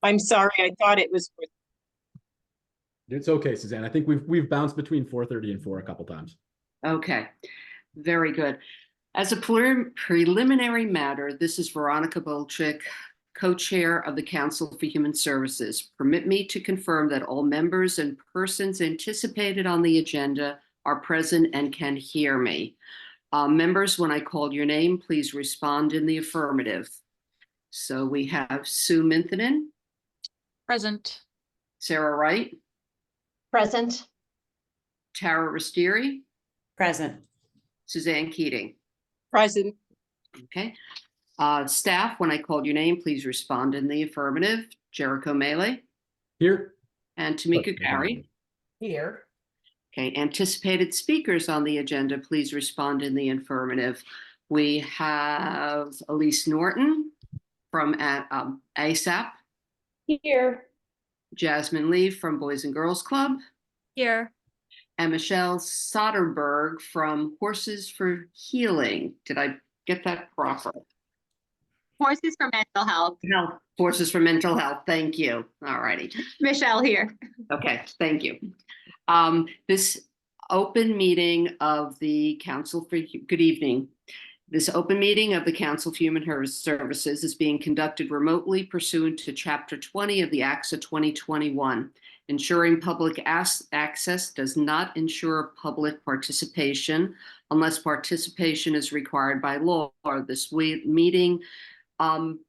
I'm sorry, I thought it was. It's okay, Suzanne. I think we've bounced between 4:30 and 4 a couple times. Okay, very good. As a preliminary matter, this is Veronica Bolchik, co-chair of the Council for Human Services. Permit me to confirm that all members and persons anticipated on the agenda are present and can hear me. Members, when I call your name, please respond in the affirmative. So we have Sue Minthinen. Present. Sarah Wright. Present. Tara Restieri. Present. Suzanne Keating. Present. Okay. Staff, when I called your name, please respond in the affirmative. Jericho Melee. Here. And Tamika Gary. Here. Okay. Anticipated speakers on the agenda, please respond in the affirmative. We have Elise Norton from ASAP. Here. Jasmine Lee from Boys and Girls Club. Here. And Michelle Soderberg from Horses for Healing. Did I get that proper? Horses for Mental Health. No, Horses for Mental Health. Thank you. All righty. Michelle here. Okay, thank you. This open meeting of the Council for, good evening. This open meeting of the Council for Human Services is being conducted remotely pursuant to Chapter 20 of the ACSA 2021. Ensuring public access does not ensure public participation unless participation is required by law. This meeting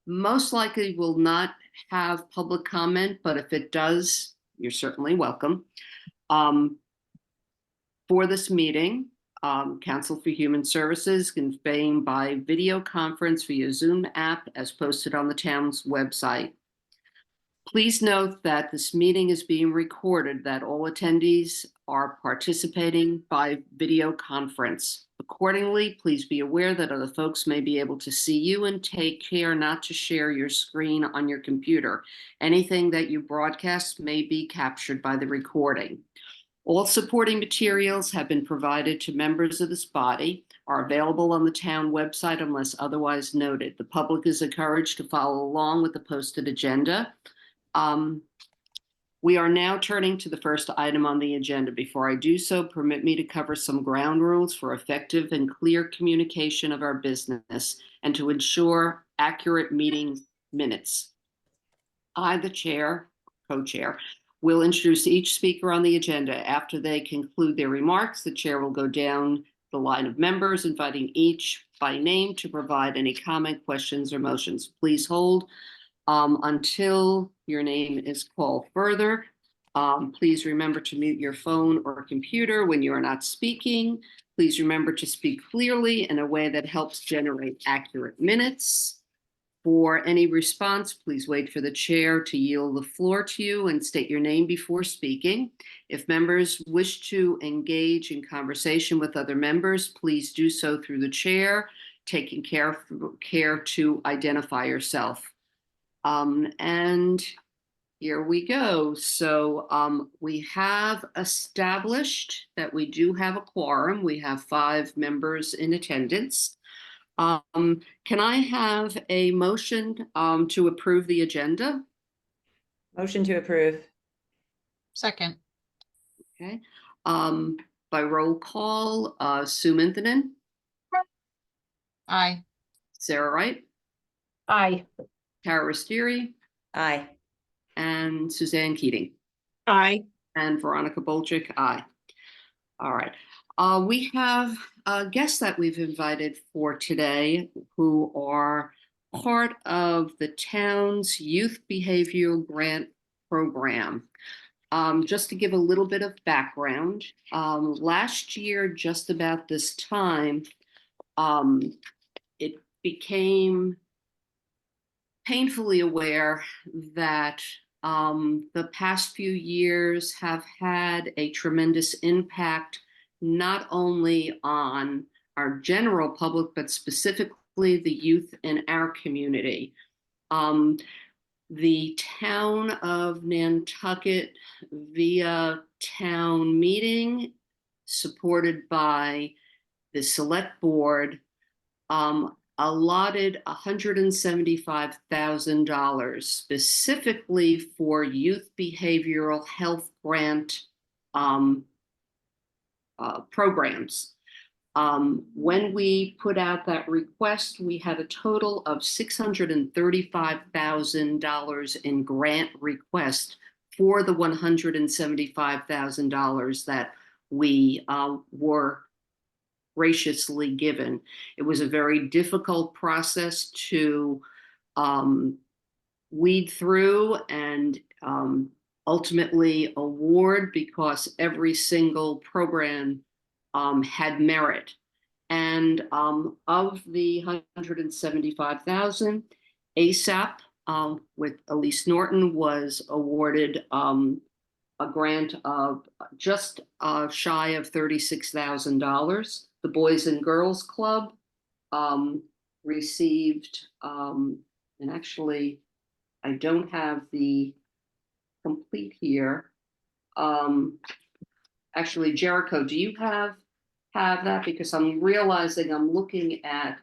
most likely will not have public comment, but if it does, you're certainly welcome. For this meeting, Council for Human Services convened by video conference via Zoom app as posted on the town's website. Please note that this meeting is being recorded, that all attendees are participating by video conference. Accordingly, please be aware that other folks may be able to see you and take care not to share your screen on your computer. Anything that you broadcast may be captured by the recording. All supporting materials have been provided to members of this body, are available on the town website unless otherwise noted. The public is encouraged to follow along with the posted agenda. We are now turning to the first item on the agenda. Before I do so, permit me to cover some ground rules for effective and clear communication of our business and to ensure accurate meeting minutes. I, the chair, co-chair, will introduce each speaker on the agenda. After they conclude their remarks, the chair will go down the line of members, inviting each by name to provide any comment, questions, or motions. Please hold until your name is called. Further, please remember to mute your phone or computer when you are not speaking. Please remember to speak clearly in a way that helps generate accurate minutes. For any response, please wait for the chair to yield the floor to you and state your name before speaking. If members wish to engage in conversation with other members, please do so through the chair, taking care to identify yourself. And here we go. So we have established that we do have a quorum. We have 5 members in attendance. Can I have a motion to approve the agenda? Motion to approve. Second. Okay. By roll call, Sue Minthinen. Aye. Sarah Wright. Aye. Tara Restieri. Aye. And Suzanne Keating. Aye. And Veronica Bolchik. Aye. All right. We have guests that we've invited for today who are part of the town's youth behavioral grant program. Just to give a little bit of background, last year, just about this time, it became painfully aware that the past few years have had a tremendous impact not only on our general public, but specifically the youth in our community. The town of Nantucket, via town meeting, supported by the select board, allotted $175,000 specifically for youth behavioral health grant programs. When we put out that request, we had a total of $635,000 in grant request for the $175,000 that we were graciously given. It was a very difficult process to weed through and ultimately award, because every single program had merit. And of the 175,000, ASAP with Elise Norton was awarded a grant of just shy of $36,000. The Boys and Girls Club received, and actually, I don't have the complete here. Actually, Jericho, do you have that? Because I'm realizing I'm looking at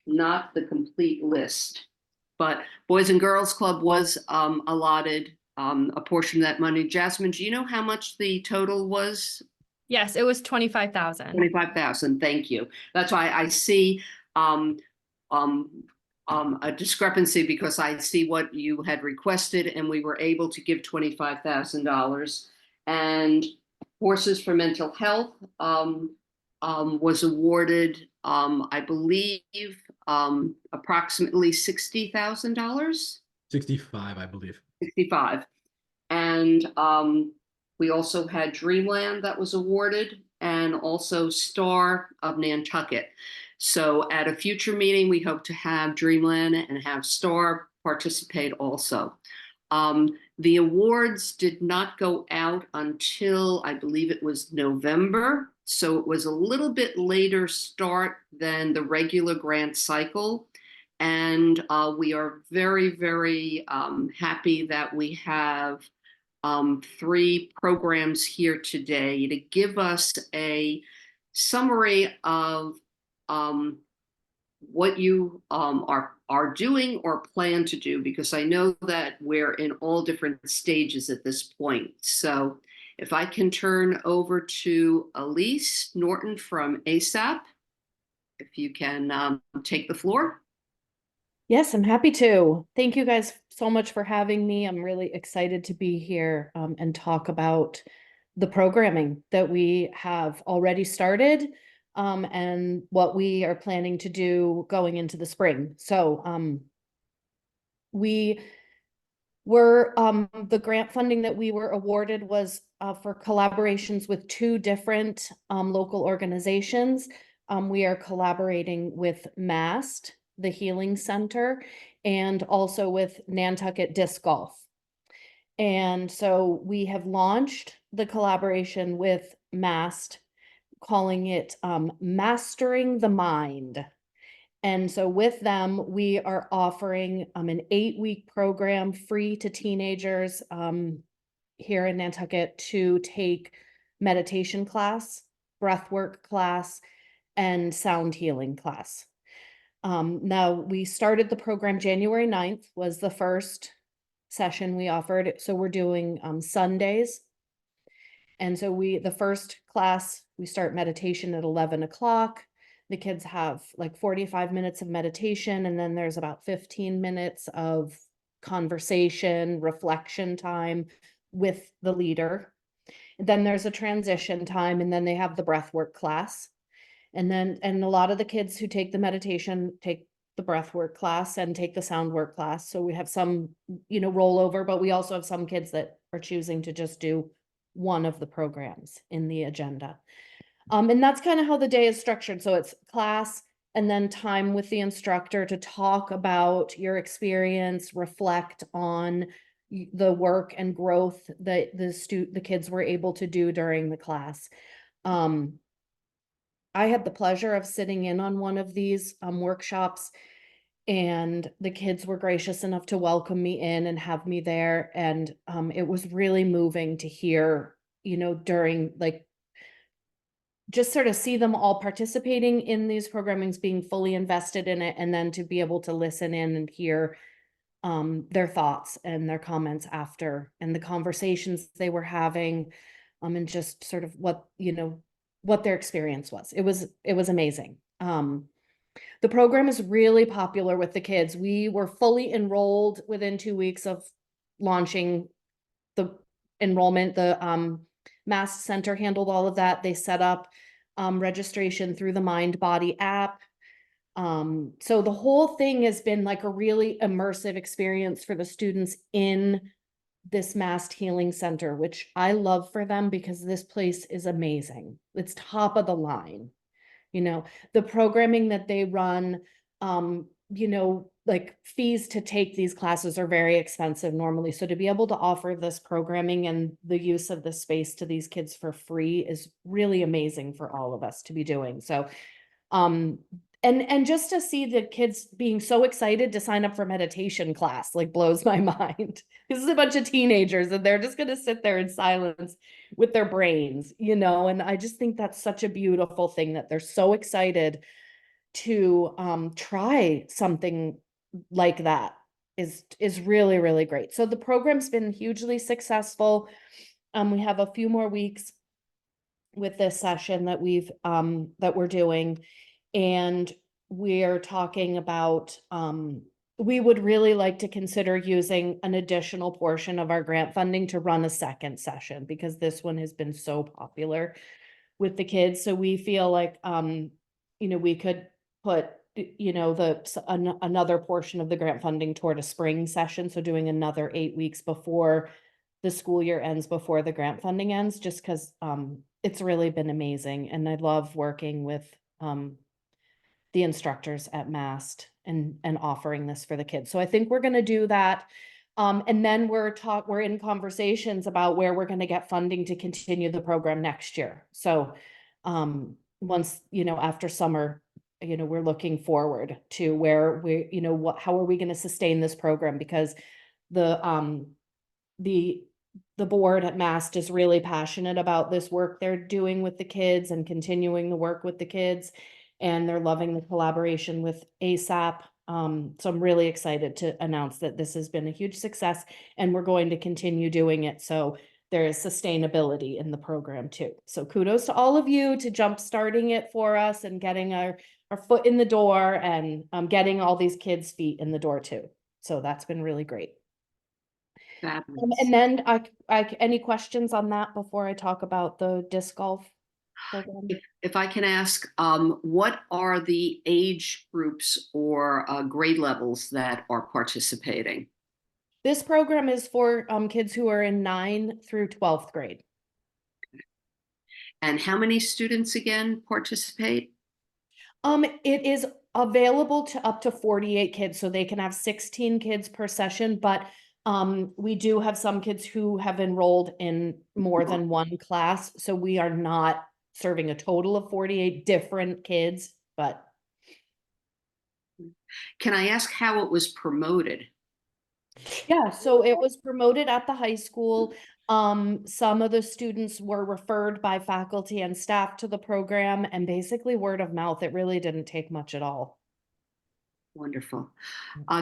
not the complete list, but Boys and Girls Club was allotted a portion of that money. Jasmine, do you know how much the total was? Yes, it was 25,000. 25,000, thank you. That's why I see a discrepancy, because I see what you had requested and we were able to give $25,000. And Horses for Mental Health was awarded, I believe, approximately $60,000. 65, I believe. 65. And we also had Dreamland that was awarded, and also Star of Nantucket. So at a future meeting, we hope to have Dreamland and have Star participate also. The awards did not go out until, I believe it was November. So it was a little bit later start than the regular grant cycle. And we are very, very happy that we have 3 programs here today to give us a summary of what you are doing or plan to do, because I know that we're in all different stages at this point. So if I can turn over to Elise Norton from ASAP, if you can take the floor. Yes, I'm happy to. Thank you guys so much for having me. I'm really excited to be here and talk about the programming that we have already started and what we are planning to do going into the spring. So we were, the grant funding that we were awarded was for collaborations with 2 different local organizations. We are collaborating with MAST, the Healing Center, and also with Nantucket Disc Golf. And so we have launched the collaboration with MAST, calling it Mastering the Mind. And so with them, we are offering an 8-week program free to teenagers here in Nantucket to take meditation class, breathwork class, and sound healing class. Now we started the program January 9th was the first session we offered. So we're doing Sundays. And so the first class, we start meditation at 11 o'clock. The kids have like 45 minutes of meditation, and then there's about 15 minutes of conversation, reflection time with the leader. Then there's a transition time, and then they have the breathwork class. And a lot of the kids who take the meditation take the breathwork class and take the sound work class. So we have some, rollover, but we also have some kids that are choosing to just do one of the programs in the agenda. And that's kind of how the day is structured. So it's class and then time with the instructor to talk about your experience, reflect on the work and growth that the kids were able to do during the class. I had the pleasure of sitting in on one of these workshops, and the kids were gracious enough to welcome me in and have me there. And it was really moving to hear, during like just sort of see them all participating in these programmings, being fully invested in it, and then to be able to listen in and hear their thoughts and their comments after, and the conversations they were having, and just sort of what, what their experience was. It was amazing. The program is really popular with the kids. We were fully enrolled within 2 weeks of launching the enrollment. The Mass Center handled all of that. They set up registration through the Mind Body app. So the whole thing has been like a really immersive experience for the students in this Massed Healing Center, which I love for them because this place is amazing. It's top of the line. The programming that they run, like fees to take these classes are very expensive normally. So to be able to offer this programming and the use of the space to these kids for free is really amazing for all of us to be doing. So, and just to see the kids being so excited to sign up for meditation class, like blows my mind. This is a bunch of teenagers and they're just going to sit there in silence with their brains, and I just think that's such a beautiful thing that they're so excited to try something like that is really, really great. So the program's been hugely successful. We have a few more weeks with this session that we're doing, and we're talking about we would really like to consider using an additional portion of our grant funding to run a second session, because this one has been so popular with the kids. So we feel like we could put another portion of the grant funding toward a spring session, so doing another 8 weeks before the school year ends, before the grant funding ends, just because it's really been amazing, and I love working with the instructors at MAST and offering this for the kids. So I think we're going to do that. And then we're in conversations about where we're going to get funding to continue the program next year. So once, after summer, we're looking forward to where we, how are we going to sustain this program? Because the board at MAST is really passionate about this work they're doing with the kids and continuing the work with the kids. And they're loving the collaboration with ASAP. So I'm really excited to announce that this has been a huge success and we're going to continue doing it. So there is sustainability in the program too. So kudos to all of you to jump starting it for us and getting our foot in the door, and getting all these kids' feet in the door too. So that's been really great. Fabulous. And then any questions on that before I talk about the disc golf program? If I can ask, what are the age groups or grade levels that are participating? This program is for kids who are in 9th through 12th grade. And how many students again participate? It is available to up to 48 kids, so they can have 16 kids per session, but we do have some kids who have enrolled in more than one class, so we are not serving a total of 48 different kids, but. Can I ask how it was promoted? Yeah, so it was promoted at the high school. Some of the students were referred by faculty and staff to the program, and basically word of mouth. It really didn't take much at all. Wonderful.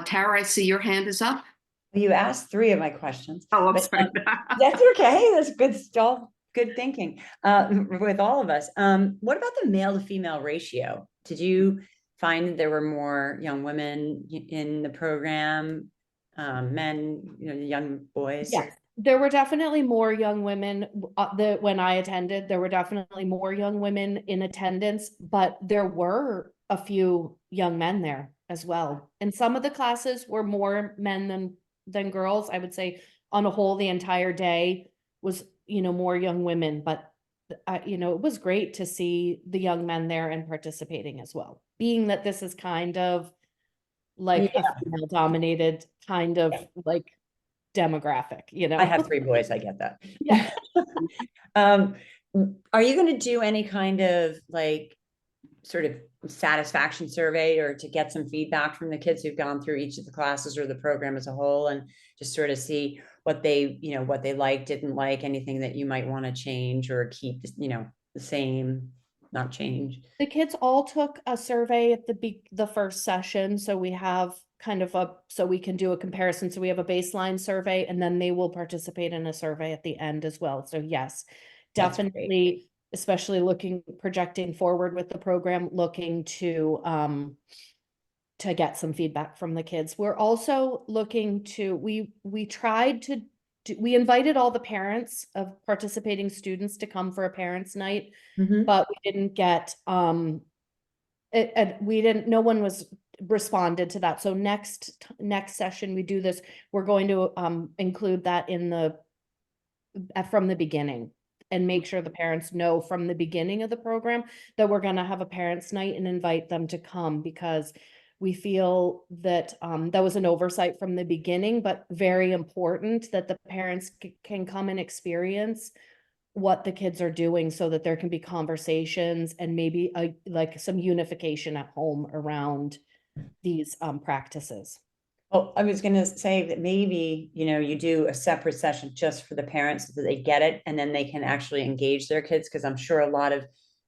Tara, I see your hand is up. You asked 3 of my questions. Oh, I'm but, sorry. That's okay. That's good stuff. Good thinking with all of us. What about the male to female ratio? Did you find that there were more young women in the program, men, young boys? Yes, there were definitely more young women when I attended. There were definitely more young women in attendance, but there were a few young men there as well. And some of the classes were more men than girls. I would say on a whole, the entire day was, more young women, but it was great to see the young men there and participating as well, being that this is kind of like a female dominated kind of like demographic, I have 3 boys, I get that. Yeah. Are you going to do any kind of sort of satisfaction survey, or to get some feedback from the kids who've gone through each of the classes or the program as a whole, and just sort of see what they liked, didn't like, anything that you might want to change or keep, the same? not change? The kids all took a survey at the first session, so we have kind of so we can do a comparison. So we have a baseline survey, and then they will participate in a survey at the end as well. So yes, That's great. definitely, especially projecting forward with the program, looking to get some feedback from the kids. We're also looking to, we tried to we invited all the parents of participating students to come for a parents' night, Mhm. but we didn't get, no one was responded to that. So next session we do this, we're going to include that in from the beginning, and make sure the parents know from the beginning of the program that we're gonna have a parents' night and invite them to come, because we feel that that was an oversight from the beginning, but very important that the parents can come and experience what the kids are doing, so that there can be conversations and maybe like some unification at home around these practices. Well, I was gonna say that maybe, you do a separate session just for the parents so that they get it, and then they can actually engage their kids, because I'm sure a lot of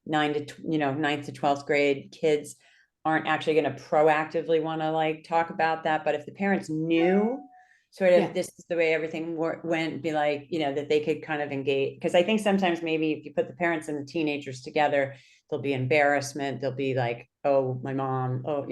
9th to 12th grade kids aren't actually gonna proactively want to like talk about that. But if the parents knew sort of Yeah. this is the way everything went, be like, that they could kind of engage. Because I think sometimes maybe if you put the parents and the teenagers together, there'll be embarrassment. They'll be like, oh, my mom, oh,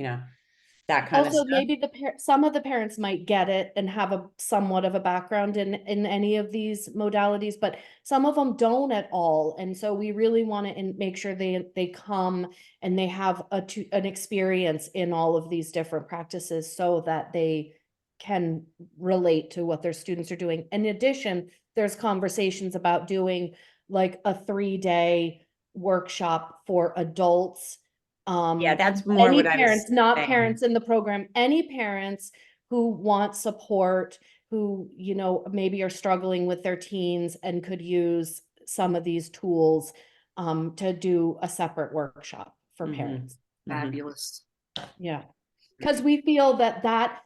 that kind of Also, stuff. maybe some of the parents might get it and have a somewhat of a background in any of these modalities, but some of them don't at all. And so we really want to make sure they come and they have an experience in all of these different practices, so that they can relate to what their students are doing. In addition, there's conversations about doing like a 3-day workshop for adults. Yeah, that's more Any what I was parents, not saying. parents in the program, any parents who want support, who, maybe are struggling with their teens and could use some of these tools to do a separate workshop for Mhm. parents. Fabulous. Yeah. Because we feel that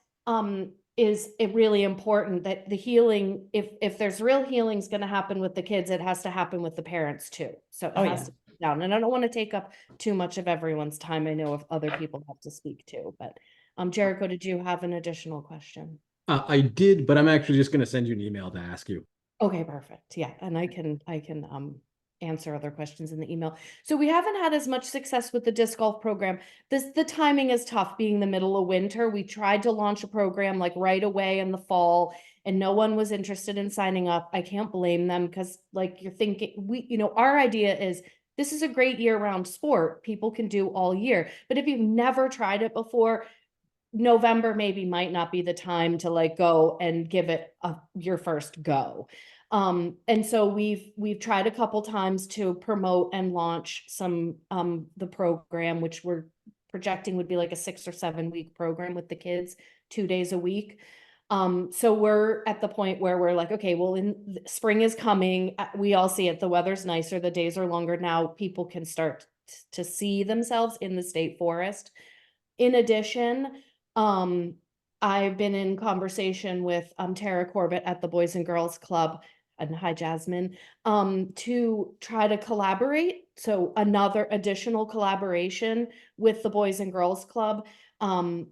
is really important, that the healing, if there's real healing's going to happen with the kids, it has to happen with the parents too. So it Oh, has yeah. to be down. And I don't want to take up too much of everyone's time. I know if other people have to speak too, but Jericho, did you have an additional question? I did, but I'm actually just going to send you an email to ask you. Okay, perfect. Yeah, and I can answer other questions in the email. So we haven't had as much success with the disc golf program. The timing is tough, being the middle of winter. We tried to launch a program like right away in the fall, and no one was interested in signing up. I can't blame them, because like you're thinking, our idea is this is a great year-round sport. People can do all year. But if you've never tried it before, November maybe might not be the time to like go and give it your first go. And so we've tried a couple times to promote and launch some the program, which we're projecting would be like a 6 or 7 week program with the kids, 2 days a week. So we're at the point where we're like, okay, well, spring is coming. We all see it. The weather's nicer. The days are longer now. People can start to see themselves in the state forest. In addition, I've been in conversation with Tara Corbett at the Boys and Girls Club, and hi Jasmine, to try to collaborate. So another additional collaboration with the Boys and Girls Club,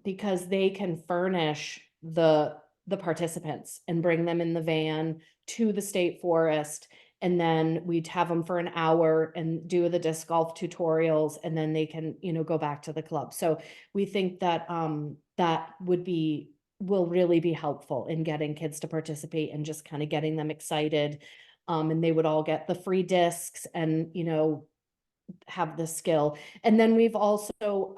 because they can furnish the participants and bring them in the van to the state forest. And then we'd have them for an hour and do the disc golf tutorials, and then they can, go back to the club. So we think that that will really be helpful in getting kids to participate and just kind of getting them excited. And they would all get the free discs and, have the skill. And then we've also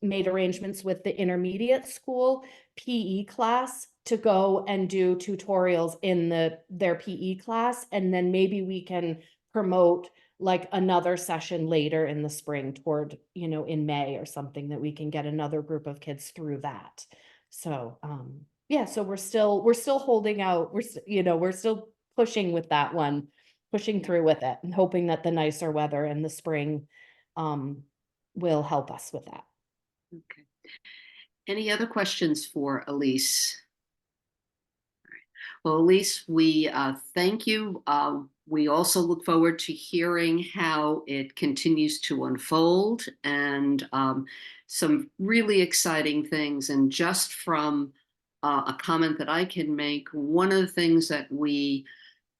made arrangements with the intermediate school PE class to go and do tutorials in their PE class. And then maybe we can promote like another session later in the spring toward, in May or something, that we can get another group of kids through that. So, yeah, so we're still holding out. We're still pushing with that one, pushing through with it, and hoping that the nicer weather in the spring, will help us with that. Okay. Any other questions for Elise? All right. Well, Elise, we thank you. We also look forward to hearing how it continues to unfold and some really exciting things. And just from a comment that I can make, one of the things that we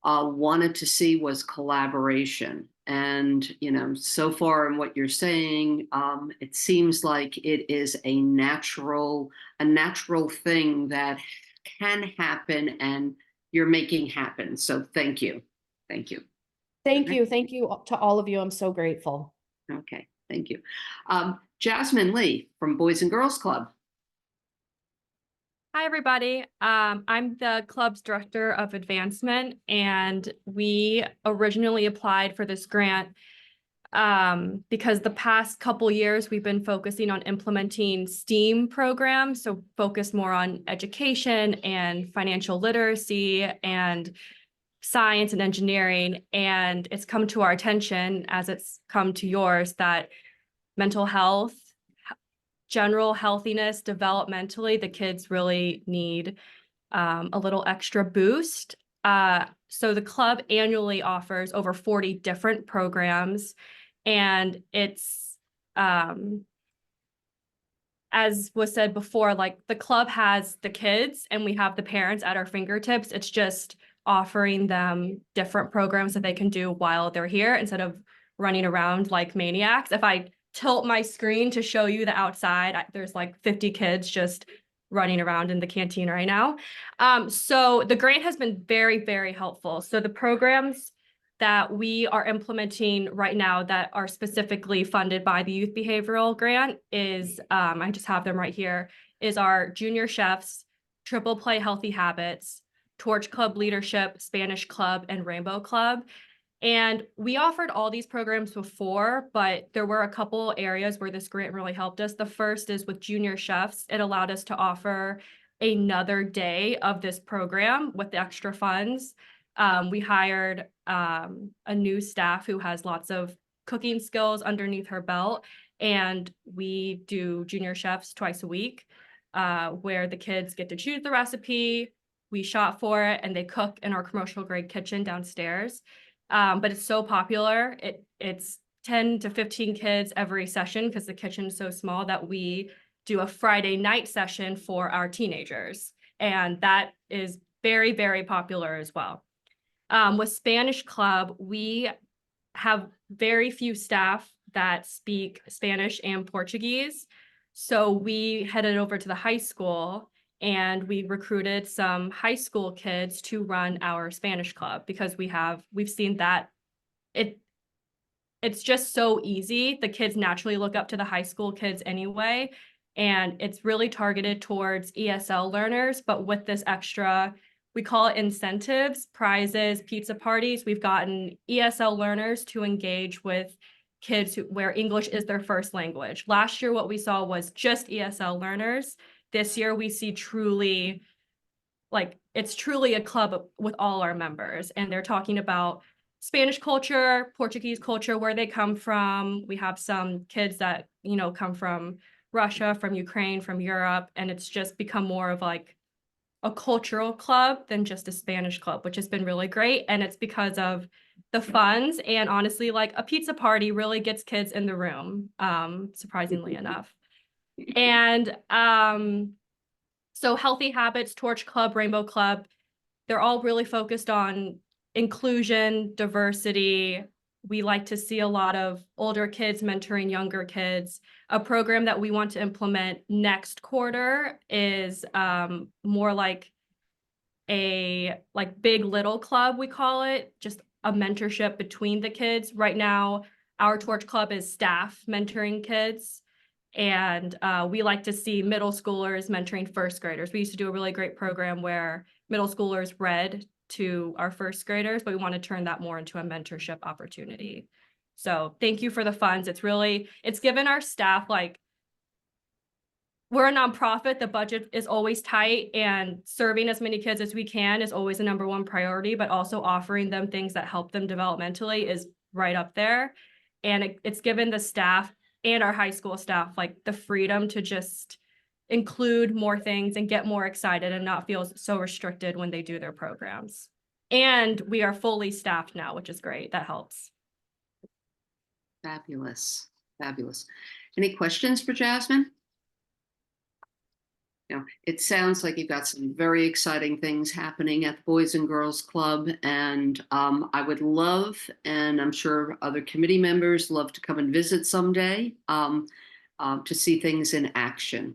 wanted to see was collaboration. And, you know, so far in what you're saying, it seems like it is a natural thing that can happen and you're making happen. So thank you. Thank you. Thank Okay. you. Thank you to all of you. I'm so grateful. Okay, thank you. Jasmine Lee from Boys and Girls Club. Hi, everybody. I'm the club's director of advancement, and we originally applied for this grant because the past couple years we've been focusing on implementing STEAM programs, so focus more on education and financial literacy and science and engineering. And it's come to our attention, as it's come to yours, that mental health, general healthiness, developmentally, the kids really need a little extra boost. So the club annually offers over 40 different programs, and it's, as was said before, like the club has the kids and we have the parents at our fingertips. It's just offering them different programs that they can do while they're here instead of running around like maniacs. If I tilt my screen to show you the outside, there's like 50 kids just running around in the canteen right now. So the grant has been very, very helpful. So the programs that we are implementing right now that are specifically funded by the Youth Behavioral Grant is, I just have them right here, is our Junior Chefs, Triple Play Healthy Habits, Torch Club Leadership, Spanish Club, and Rainbow Club. And we offered all these programs before, but there were a couple areas where this grant really helped us. The first is with Junior Chefs. It allowed us to offer another day of this program with the extra funds. We hired a new staff who has lots of cooking skills underneath her belt, and we do Junior Chefs twice a week, where the kids get to choose the recipe, we shop for it, and they cook in our commercial grade kitchen downstairs. But it's so popular. It's 10 to 15 kids every session because the kitchen is so small that we do a Friday night session for our teenagers. And that is very, very popular as well. With Spanish Club, we have very few staff that speak Spanish and Portuguese. So we headed over to the high school and we recruited some high school kids to run our Spanish club because we've seen that it's just so easy. The kids naturally look up to the high school kids anyway, and it's really targeted towards ESL learners, but with this extra, we call it incentives, prizes, pizza parties. We've gotten ESL learners to engage with kids where English is their first language. Last year, what we saw was just ESL learners. This year, we see truly, like, it's truly a club with all our members, and they're talking about Spanish culture, Portuguese culture, where they come from. We have some kids that, come from Russia, from Ukraine, from Europe, and it's just become more of like a cultural club than just a Spanish club, which has been really great. And it's because of the funds, and honestly, like a pizza party really gets kids in the room, surprisingly enough. And so Healthy Habits, Torch Club, Rainbow Club, they're all really focused on inclusion, diversity. We like to see a lot of older kids mentoring younger kids. A program that we want to implement next quarter is more like a big little club, we call it, just a mentorship between the kids. Right now, our Torch Club is staff mentoring kids. And we like to see middle schoolers mentoring first graders. We used to do a really great program where middle schoolers read to our first graders, but we want to turn that more into a mentorship opportunity. So thank you for the funds. It's given our staff, we're a nonprofit, the budget is always tight, and serving as many kids as we can is always a number one priority, but also offering them things that help them developmentally is right up there. And it's given the staff and our high school staff the freedom to just include more things and get more excited and not feel so restricted when they do their programs. And we are fully staffed now, which is great. That helps. Fabulous, fabulous. Any questions for Jasmine? No, it sounds like you've got some very exciting things happening at the Boys and Girls Club, and I would love, and I'm sure other committee members love to come and visit someday to see things in action.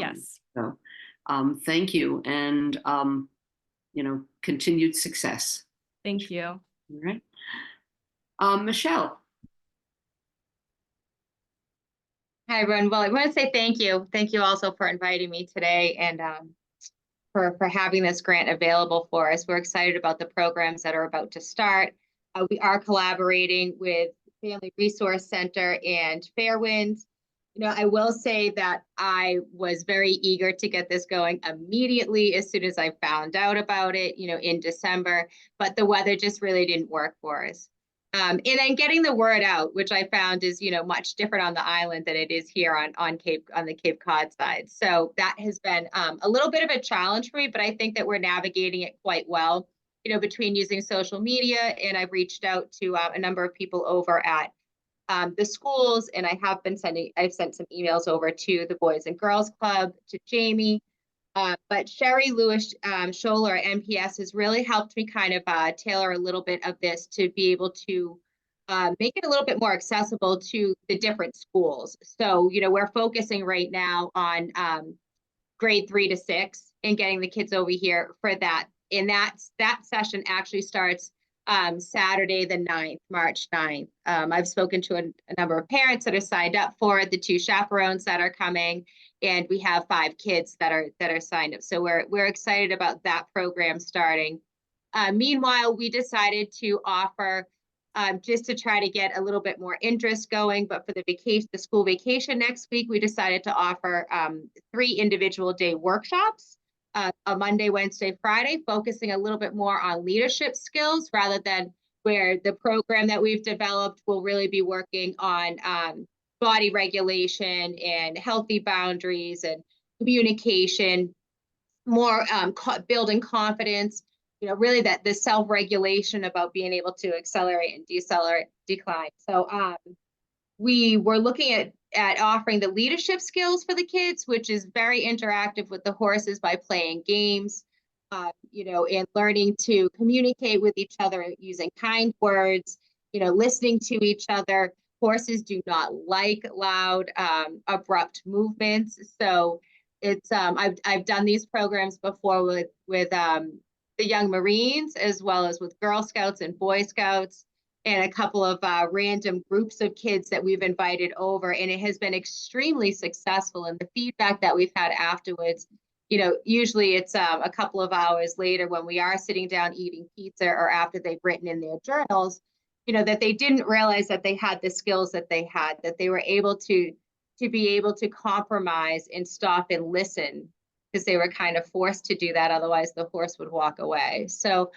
Yes. So, thank you, and continued success. Thank you. All right, Michelle. Hi, everyone. Well, I want to say thank you. Thank you also for inviting me today and for having this grant available for us. We're excited about the programs that are about to start. We are collaborating with Family Resource Center and Fairwinds. I will say that I was very eager to get this going immediately as soon as I found out about it, in December, but the weather just really didn't work for us. And then getting the word out, which I found is, much different on the island than it is here on the Cape Cod side. So that has been a little bit of a challenge for me, but I think that we're navigating it quite well, between using social media, and I've reached out to a number of people over at the schools, and I've sent some emails over to the Boys and Girls Club, to Jamie. But Sherry Lewis Scholler at NPS has really helped me kind of tailor a little bit of this to be able to make it a little bit more accessible to the different schools. So, we're focusing right now on grade 3 to 6 and getting the kids over here for that. And that session actually starts Saturday, the 9th, March 9th. I've spoken to a number of parents that are signed up for it, the 2 chaperones that are coming, and we have 5 kids that are signed up. So we're excited about that program starting. Meanwhile, we decided to offer, just to try to get a little bit more interest going, but for the school vacation next week, we decided to offer 3 individual day workshops. A Monday, Wednesday, Friday, focusing a little bit more on leadership skills rather than where the program that we've developed will really be working on body regulation and healthy boundaries and communication, more building confidence, really that the self-regulation about being able to accelerate and decline. So we were looking at offering the leadership skills for the kids, which is very interactive with the horses by playing games, and learning to communicate with each other using kind words, listening to each other. Horses do not like loud, abrupt movements. So it's I've done these programs before with the Young Marines, as well as with Girl Scouts and Boy Scouts, and a couple of random groups of kids that we've invited over, and it has been extremely successful. And the feedback that we've had afterwards, usually it's a couple of hours later when we are sitting down eating pizza, or after they've written in their journals, that they didn't realize that they had the skills that they had, that they were able to be able to compromise and stop and listen, because they were kind of forced to do that. Otherwise, the horse would walk away. So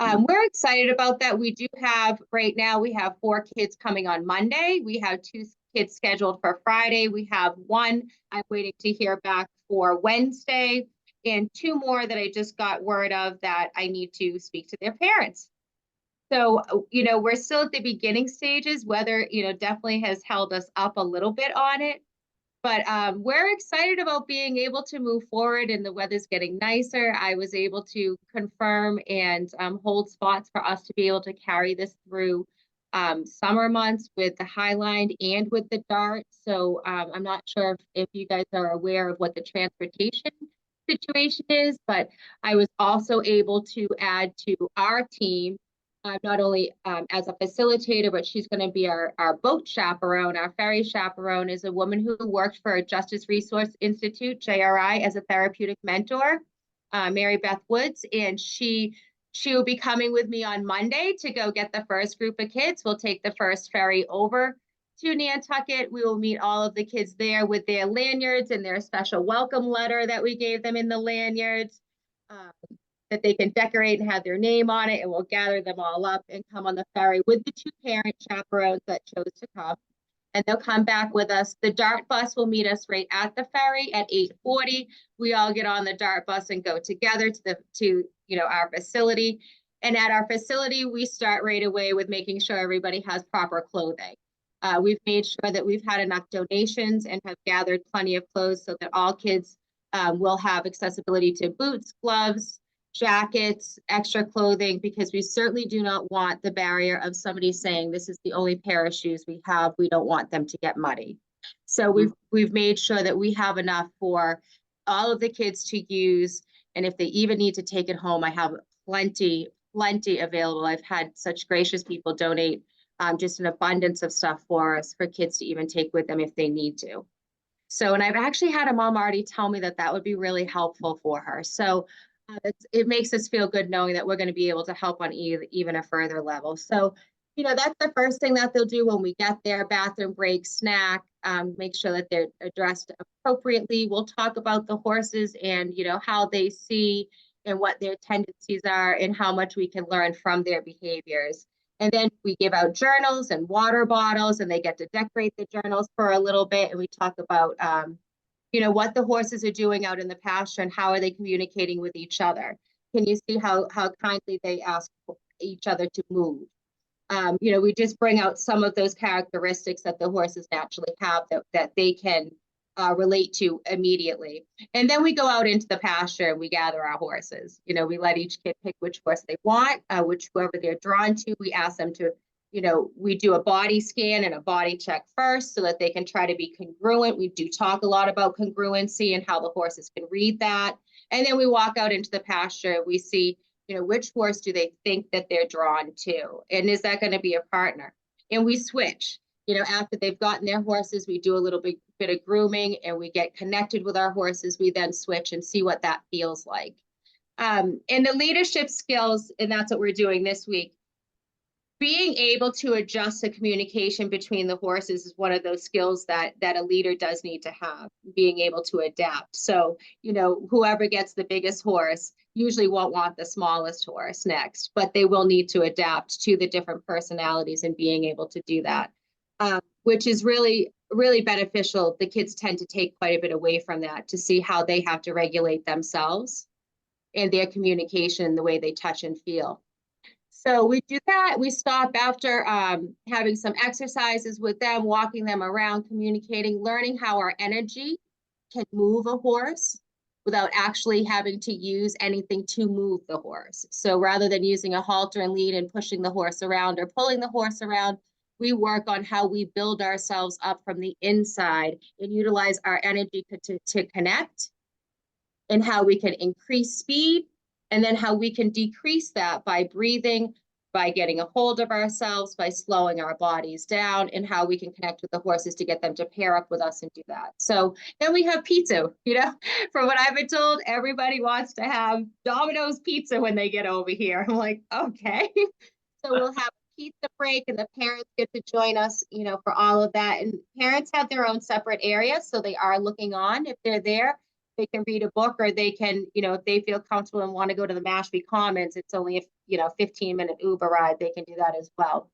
we're excited about that. We do have, right now, we have 4 kids coming on Monday. We have 2 kids scheduled for Friday. We have 1 I'm waiting to hear back for Wednesday, and 2 more that I just got word of that I need to speak to their parents. So, we're still at the beginning stages. Weather, definitely has held us up a little bit on it. But we're excited about being able to move forward, and the weather's getting nicer. I was able to confirm and hold spots for us to be able to carry this through summer months with the Highline and with the Dart. So I'm not sure if you guys are aware of what the transportation situation is, but I was also able to add to our team, not only as a facilitator, but she's going to be our boat chaperone. Our ferry chaperone is a woman who worked for Justice Resource Institute, JRI, as a therapeutic mentor, Mary Beth Woods, and she will be coming with me on Monday to go get the first group of kids. We'll take the first ferry over to Nantucket. We will meet all of the kids there with their lanyards and their special welcome letter that we gave them in the lanyards, that they can decorate and have their name on it, and we'll gather them all up and come on the ferry with the 2 parent chaperones that chose to come. and they'll come back with us. The DART bus will meet us right at the ferry at 8:40. We all get on the DART bus and go together to our facility. And at our facility, we start right away with making sure everybody has proper clothing. We've made sure that we've had enough donations and have gathered plenty of clothes so that all kids will have accessibility to boots, gloves, jackets, extra clothing, because we certainly do not want the barrier of somebody saying this is the only pair of shoes we have. We don't want them to get muddy. So we've made sure that we have enough for all of the kids to use. And if they even need to take it home, I have plenty available. I've had such gracious people donate just an abundance of stuff for us for kids to even take with them if they need to. So, and I've actually had a mom already tell me that that would be really helpful for her. So it makes us feel good knowing that we're going to be able to help on even a further level. So, that's the first thing that they'll do when we get there: bathroom break, snack, make sure that they're addressed appropriately. We'll talk about the horses and, how they see and what their tendencies are and how much we can learn from their behaviors. And then we give out journals and water bottles, and they get to decorate the journals for a little bit. And we talk about, what the horses are doing out in the pasture and how are they communicating with each other. Can you see how kindly they ask each other to move? We just bring out some of those characteristics that the horses naturally have that they can relate to immediately. And then we go out into the pasture and we gather our horses. We let each kid pick which horse they want, whoever they're drawn to. We ask them to, we do a body scan and a body check first so that they can try to be congruent. We do talk a lot about congruency and how the horses can read that. And then we walk out into the pasture and we see, which horse do they think that they're drawn to? And is that going to be a partner? And we switch. After they've gotten their horses, we do a little bit of grooming and we get connected with our horses. We then switch and see what that feels like. And the leadership skills, and that's what we're doing this week. Being able to adjust the communication between the horses is one of those skills that a leader does need to have, being able to adapt. So, whoever gets the biggest horse usually won't want the smallest horse next, but they will need to adapt to the different personalities and being able to do that. Which is really, really beneficial. The kids tend to take quite a bit away from that to see how they have to regulate themselves and their communication, the way they touch and feel. So we do that. We stop after having some exercises with them, walking them around, communicating, learning how our energy can move a horse without actually having to use anything to move the horse. So rather than using a halter and lead and pushing the horse around or pulling the horse around, we work on how we build ourselves up from the inside and utilize our energy to connect, and how we can increase speed, and then how we can decrease that by breathing, by getting a hold of ourselves, by slowing our bodies down, and how we can connect with the horses to get them to pair up with us and do that. So then we have pizza. From what I've been told, everybody wants to have Domino's pizza when they get over here. I'm like, okay. So we'll have pizza break and the parents get to join us, for all of that. And parents have their own separate areas, so they are looking on. If they're there, they can read a book, or they can, if they feel comfortable and want to go to the Mashpee Commons, it's only a 15-minute Uber ride. They can do that as well.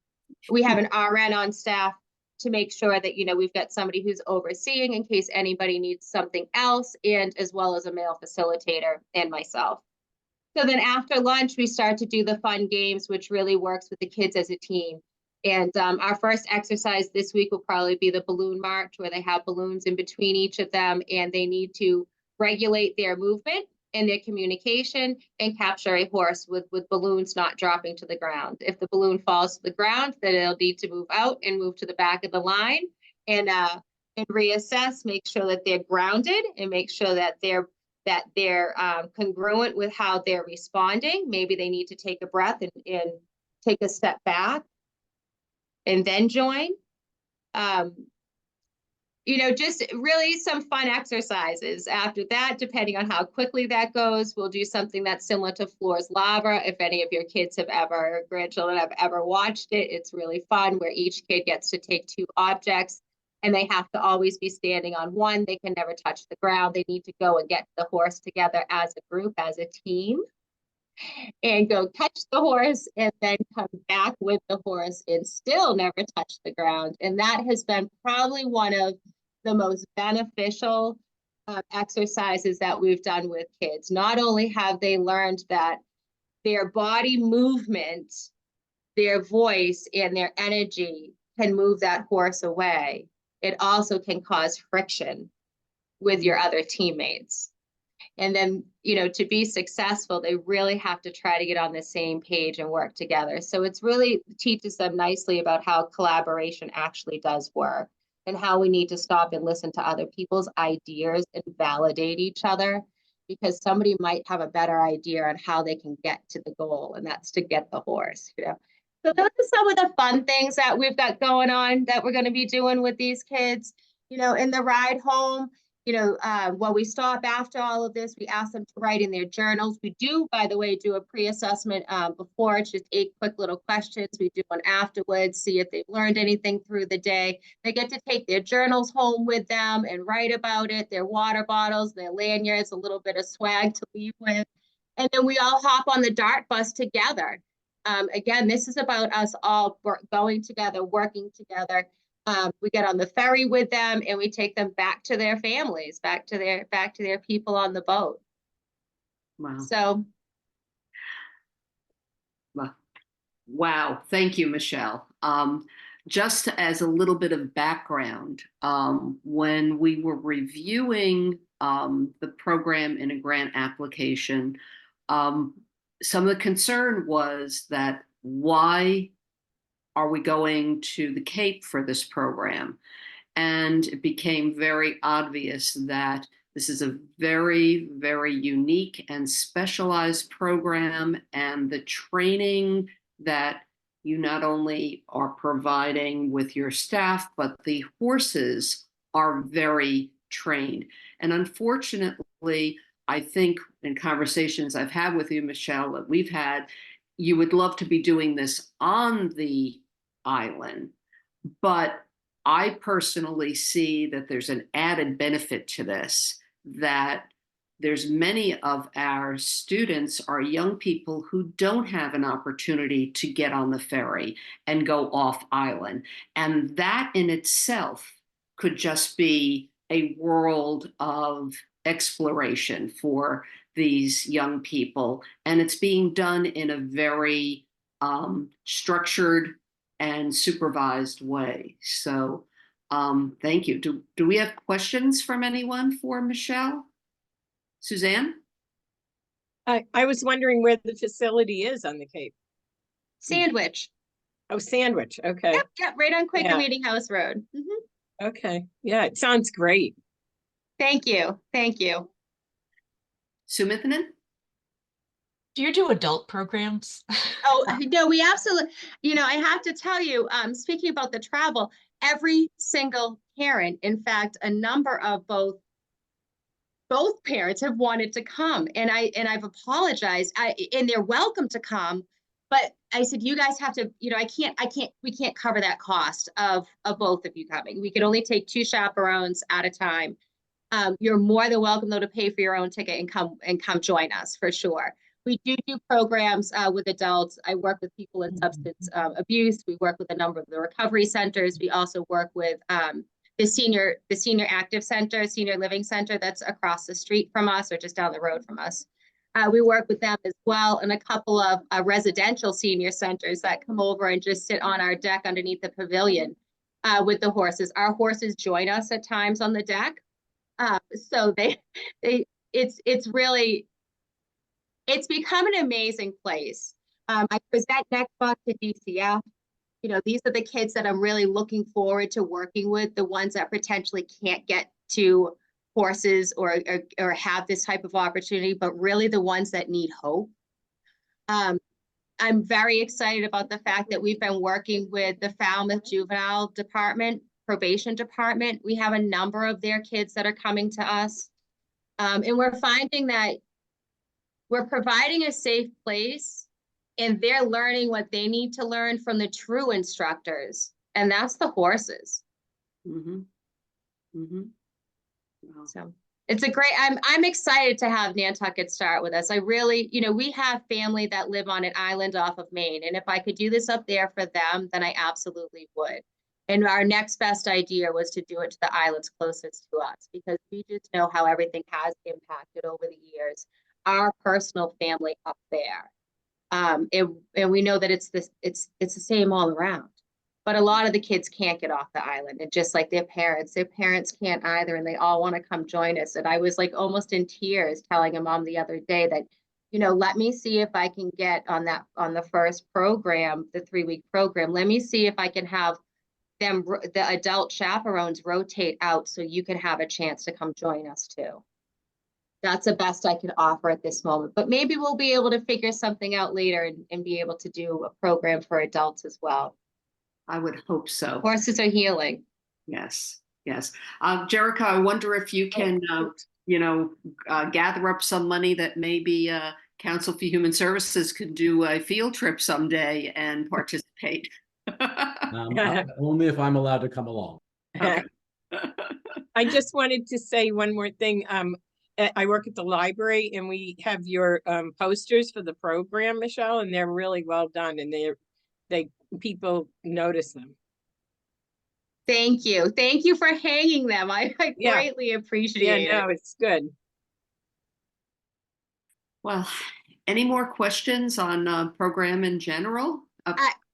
We have an RN on staff to make sure that, we've got somebody who's overseeing in case anybody needs something else, and as well as a male facilitator and myself. So then after lunch, we start to do the fun games, which really works with the kids as a team. And our first exercise this week will probably be the balloon march, where they have balloons in between each of them, and they need to regulate their movement and their communication and capture a horse with balloons not dropping to the ground. If the balloon falls to the ground, then it'll need to move out and move to the back of the line and reassess, make sure that they're grounded, and make sure that they're congruent with how they're responding. Maybe they need to take a breath and take a step back and then join. Just really some fun exercises. After that, depending on how quickly that goes, we'll do something that's similar to Floor's Lava. If any of your kids grandchildren have ever watched it, it's really fun, where each kid gets to take two objects and they have to always be standing on one. They can never touch the ground. They need to go and get the horse together as a group, as a team. and go catch the horse and then come back with the horse and still never touch the ground. And that has been probably one of the most beneficial exercises that we've done with kids. Not only have they learned that their body movement, their voice, and their energy can move that horse away, it also can cause friction with your other teammates. And then, you know, to be successful, they really have to try to get on the same page and work together. So it's really teaches them nicely about how collaboration actually does work and how we need to stop and listen to other people's ideas and validate each other, because somebody might have a better idea on how they can get to the goal, and that's to get the horse, you know. So those are some of the fun things that we've got going on that we're going to be doing with these kids, you know, in the ride home. You know, while we stop after all of this, we ask them to write in their journals. We do, by the way, do a pre-assessment before. It's just 8 quick little questions. We do one afterwards, see if they've learned anything through the day. They get to take their journals home with them and write about it, their water bottles, their lanyards, a little bit of swag to leave with. And then we all hop on the DART bus together. Again, this is about us all going together, working together. We get on the ferry with them and we take them back to their families, back to their people on the boat. Wow. So. Wow. Thank you, Michelle. Just as a little bit of background, when we were reviewing the program in a grant application, some of the concern was that why are we going to the Cape for this program? And it became very obvious that this is a very, very unique and specialized program, and the training that you not only are providing with your staff, but the horses are very trained. And unfortunately, I think in conversations I've had with you, Michelle, that we've had, you would love to be doing this on the island, but I personally see that there's an added benefit to this, that there's many of our students are young people who don't have an opportunity to get on the ferry and go off island. And that in itself could just be a world of exploration for these young people. And it's being done in a very structured and supervised way. So thank you. Do we have questions from anyone for Michelle? Suzanne? I was wondering where the facility is on the Cape. Sandwich. Oh, Sandwich. Okay. Yep, right on Quaker Yeah. Meeting House Road. Okay. Yeah, it sounds great. Thank you. Thank you. Sumithanan? Do you do adult programs? Oh, no, we absolutely, you know, I have to tell you, speaking about the travel, every single parent, in fact, a number of both parents have wanted to come, and I've apologized. And they're welcome to come, but I said, you guys have to, you know, we can't cover that cost of both of you coming. We could only take 2 chaperones at a time. You're more than welcome though to pay for your own ticket and come join us for sure. We do programs with adults. I work with people in substance abuse. We work with a number of the recovery centers. We also work with the senior active center, senior living center that's across the street from us or just down the road from us. We work with them as well, and a couple of residential senior centers that come over and just sit on our deck underneath the pavilion with the horses. Our horses join us at times on the deck. So it's become an amazing place. I present next month to DCF. You know, these are the kids that I'm really looking forward to working with, the ones that potentially can't get to horses or have this type of opportunity, but really the ones that need hope. I'm very excited about the fact that we've been working with the Falmouth Juvenile Department, Probation Department. We have a number of their kids that are coming to us. And we're finding that we're providing a safe place, and they're learning what they need to learn from the true instructors, and that's the horses. Mm-hmm. Mm-hmm. Wow. So It's a great, I'm excited to have Nantucket start with us. I really, we have family that live on an island off of Maine. And if I could do this up there for them, then I absolutely would. And our next best idea was to do it to the islands closest to us, because we just know how everything has impacted over the years, our personal family up there. And we know that it's the same all around. But a lot of the kids can't get off the island, and just like their parents can't either, and they all want to come join us. And I was like almost in tears telling a mom the other day that, let me see if I can get on the first program, the 3-week program. Let me see if I can have the adult chaperones rotate out so you can have a chance to come join us too. That's the best I could offer at this moment, but maybe we'll be able to figure something out later and be able to do a program for adults as well. I would hope so. Horses are healing. Yes, yes. Jerica, I wonder if you can, gather up some money that maybe Council for Human Services could do a field trip someday and participate. Only if I'm allowed to come along. Okay. I just wanted to say one more thing. I work at the library, and we have your posters for the program, Michelle, and they're really well done, and people notice them. Thank you. Thank you for hanging them. I Yeah. greatly appreciate Yeah, no, it. it's good. Well, any more questions on program in general?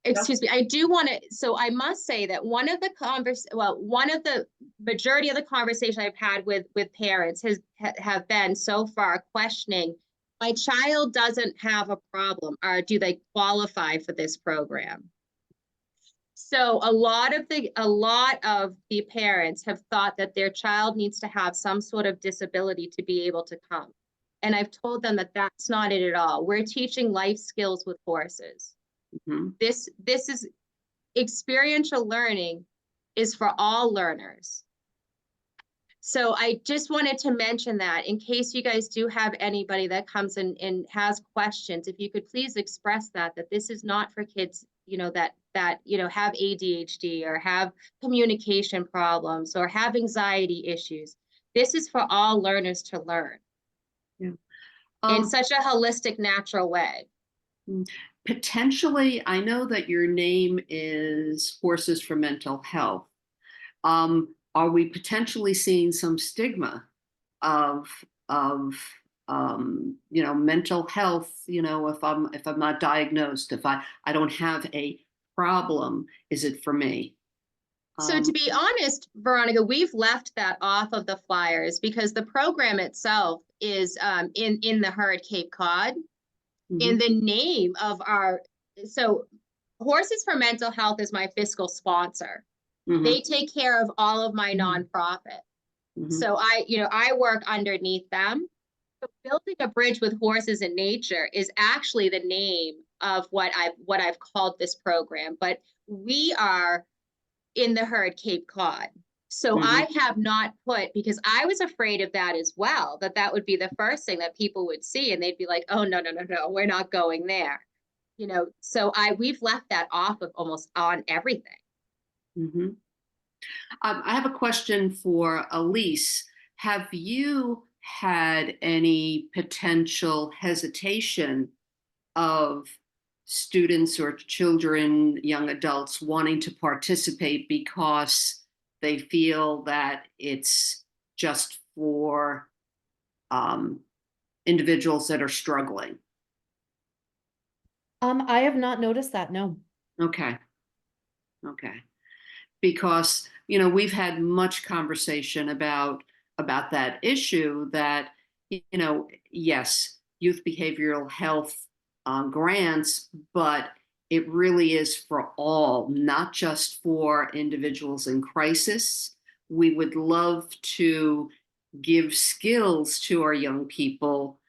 Excuse me, I do want to, so I must say that one of the majority of the conversation I've had with parents have been so far questioning, my child doesn't have a problem, or do they qualify for this program? So a lot of the parents have thought that their child needs to have some sort of disability to be able to come. And I've told them that that's not it at all. We're teaching life skills with horses. Mm-hmm. This is experiential learning is for all learners. So I just wanted to mention that in case you guys do have anybody that comes in and has questions, if you could please express that this is not for kids, that have ADHD or have communication problems or have anxiety issues. This is for all learners to learn. Yeah. In such a holistic, natural way. Potentially, I know that your name is Horses for Mental Health. Are we potentially seeing some stigma of mental health? If I'm not diagnosed, if I don't have a problem, is it for me? So to be honest, Veronica, we've left that off of the flyers because the program itself is in the herd Cape Cod. Mm-hmm. In the name of so Horses for Mental Health is my fiscal sponsor. Mm-hmm. They take care of all of my nonprofit. Mm-hmm. So I work underneath them. So Building a Bridge with Horses in Nature is actually the name of what I've called this program, but we are in the herd Cape Cod. So Mm-hmm. I have not put, because I was afraid of that as well, that would be the first thing that people would see and they'd be like, oh, no, we're not going there. So we've left that off of almost on everything. Mm-hmm. I have a question for Elise. Have you had any potential hesitation of students or children, young adults wanting to participate because they feel that it's just for individuals that are struggling? I have not noticed that, no. Okay. Because, we've had much conversation about that issue that, yes, youth behavioral health grants, but it really is for all, not just for individuals in crisis. We would love to give skills to our young people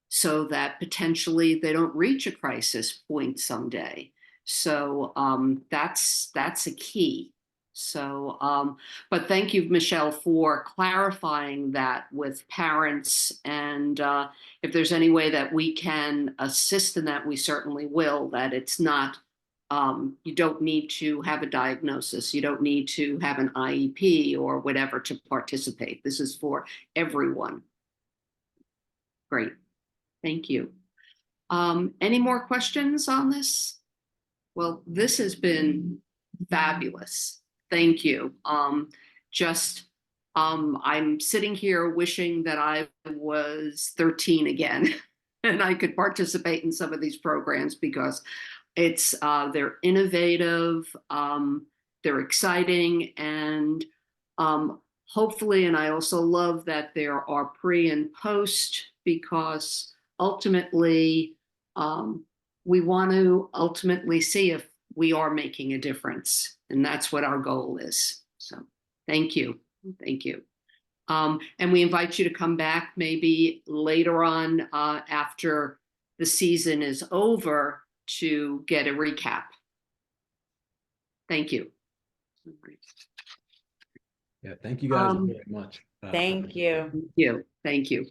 so that potentially they don't reach a crisis point someday. So that's a key. So, but thank you, Michelle, for clarifying that with parents. And if there's any way that we can assist in that, we certainly will, that it's not you don't need to have a diagnosis. You don't need to have an IEP or whatever to participate. This is for everyone. Great. Thank you. Any more questions on this? Well, this has been fabulous. Thank you. I'm sitting here wishing that I was 13 again and I could participate in some of these programs because they're innovative, they're exciting, and hopefully, and I also love that there are pre and post because ultimately, we want to ultimately see if we are making a difference, and that's what our goal is. So thank you. Thank you. And we invite you to come back maybe later on after the season is over to get a recap. Thank you. Yeah, thank you guys very much. Thank you. Thank you. Thank you.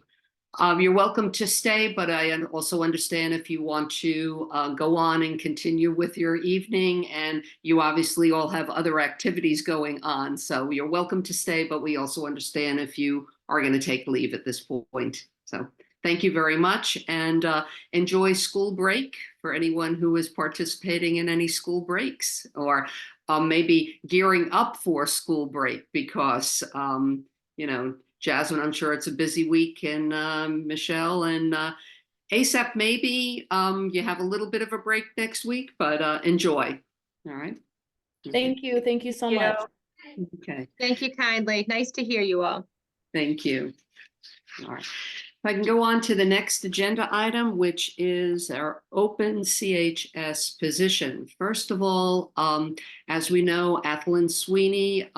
You're welcome to stay, but I also understand if you want to go on and continue with your evening, and you obviously all have other activities going on. So you're welcome to stay, but we also understand if you are going to take leave at this point. So thank you very much, and enjoy school break for anyone who is participating in any school breaks or maybe gearing up for school break because, you know, Jasmine, I'm sure it's a busy week, and Michelle and ASAP, maybe you have a little bit of a break next week, but enjoy. All right. Thank you. Thank you so much. Okay. Thank you kindly. Nice to hear you all. Thank you. All right. If I can go on to the next agenda item, which is our open CHS position. First of all, as we know, Athlyn Sweeney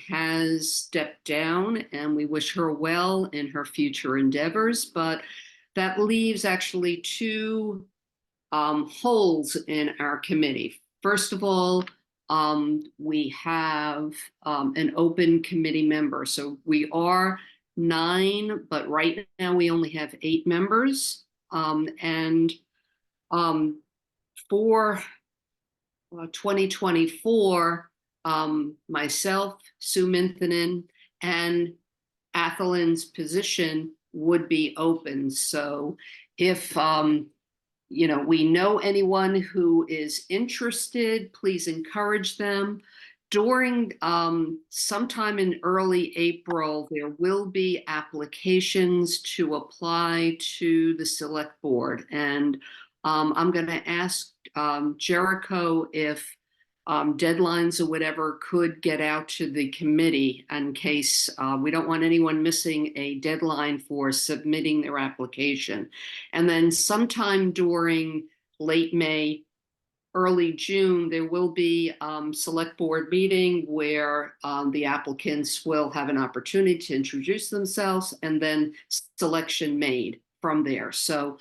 has stepped down, and we wish her well in her future endeavors, but that leaves actually two holes in our committee. First of all, we have an open committee member. So we are 9, but right now we only have 8 members. And for 2024, myself, Sue Minthinen, and Athlyn's position would be open. So if you know, we know anyone who is interested, please encourage them. During sometime in early April, there will be applications to apply to the select board. And I'm going to ask Jericho if deadlines or whatever could get out to the committee in case we don't want anyone missing a deadline for submitting their application. And then sometime during late May, early June, there will be select board meeting where the applicants will have an opportunity to introduce themselves and then selection made from there. So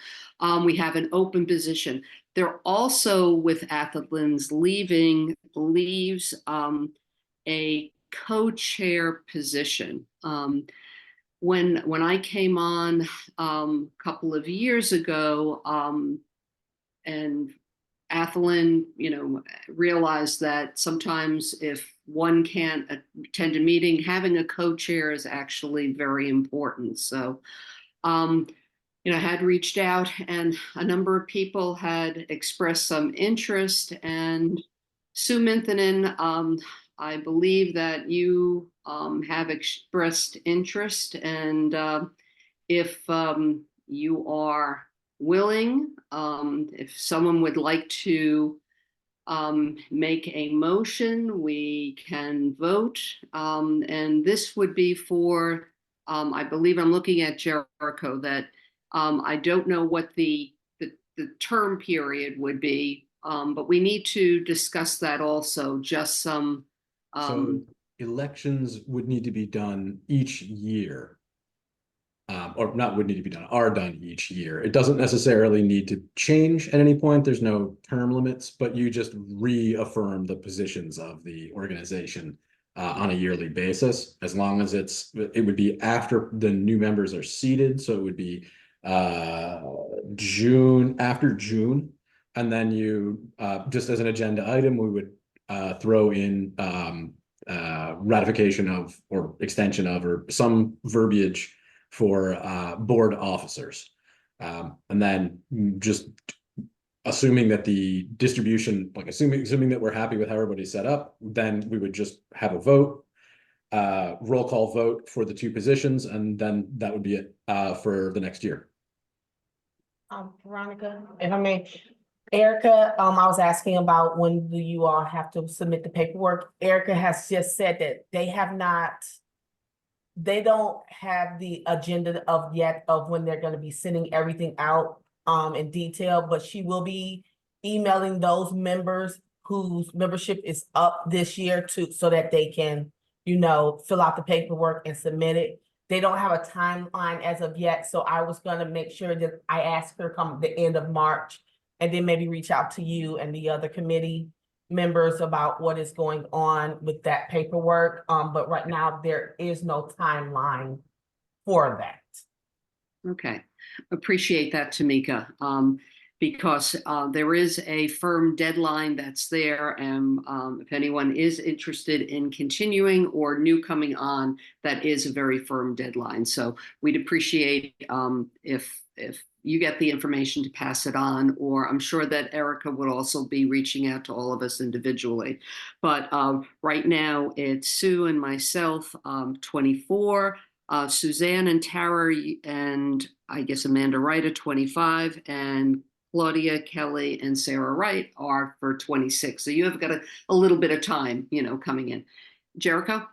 we have an open position. There also, with Athlyn's leaving, leaves a co-chair position. When I came on a couple of years ago, and Athlyn, you know, realized that sometimes if one can't attend a meeting, having a co-chair is actually very important. So, you know, I had reached out, and a number of people had expressed some interest. And Sue Minthinen, I believe that you have expressed interest, and if you are willing, if someone would like to make a motion, we can vote. And this would be for, I believe I'm looking at Jericho, that I don't know what the term period would be, but we need to discuss that also, just some. So elections would need to be done each year. Or not would need to be done, are done each year. It doesn't necessarily need to change at any point. There's no term limits, but you just reaffirm the positions of the organization on a yearly basis, as long as it would be after the new members are seated. So it would be June, after June, And then you, just as an agenda item, we would throw in ratification of or extension of or some verbiage for board officers. And then just assuming that the distribution, like assuming that we're happy with how everybody's set up, then we would just have a vote, roll call vote for the two positions, and then that would be it for the next year. Veronica, if I may, Erica, I was asking about when do you all have to submit the paperwork? Erica has just said that they don't have the agenda of when they're gonna be sending everything out in detail, but she will be emailing those members whose membership is up this year so that they can, fill out the paperwork and submit it. They don't have a timeline as of yet, so I was gonna make sure that I ask her come the end of March and then maybe reach out to you and the other committee members about what is going on with that paperwork. But right now there is no timeline for that. Okay, appreciate that, Tamika, because there is a firm deadline that's there, and if anyone is interested in continuing or new coming on, that is a very firm deadline. So we'd appreciate if you get the information to pass it on, or I'm sure that Erica would also be reaching out to all of us individually. But right now it's Sue and myself, 24. Suzanne and Tara and I guess Amanda Wright at 25, and Claudia, Kelly, and Sarah Wright are for 26. So you have got a little bit of time, coming in. Jericho?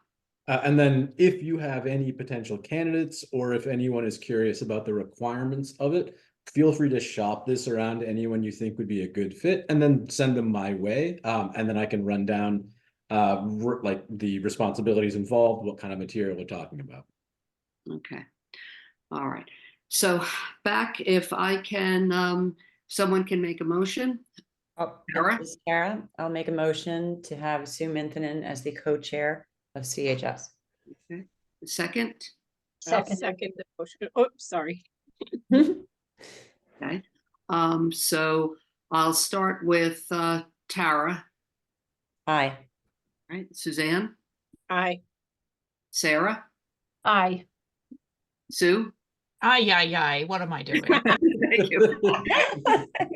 And then if you have any potential candidates, or if anyone is curious about the requirements of it, feel free to shop this around to anyone you think would be a good fit, and then send them my way. And then I can run down like the responsibilities involved, what kind of material we're talking about. Okay. All right. So back, if I can, someone can make a motion. Sarah? This is Sarah. I'll make a motion to have Sue Minthinen as the co-chair of CHS. Okay. Second? Second the motion. Oh, sorry. Okay. So I'll start with Tara. Aye. All right. Suzanne? Aye. Sarah? Aye. Sue? Aye. What am I doing? Thank you.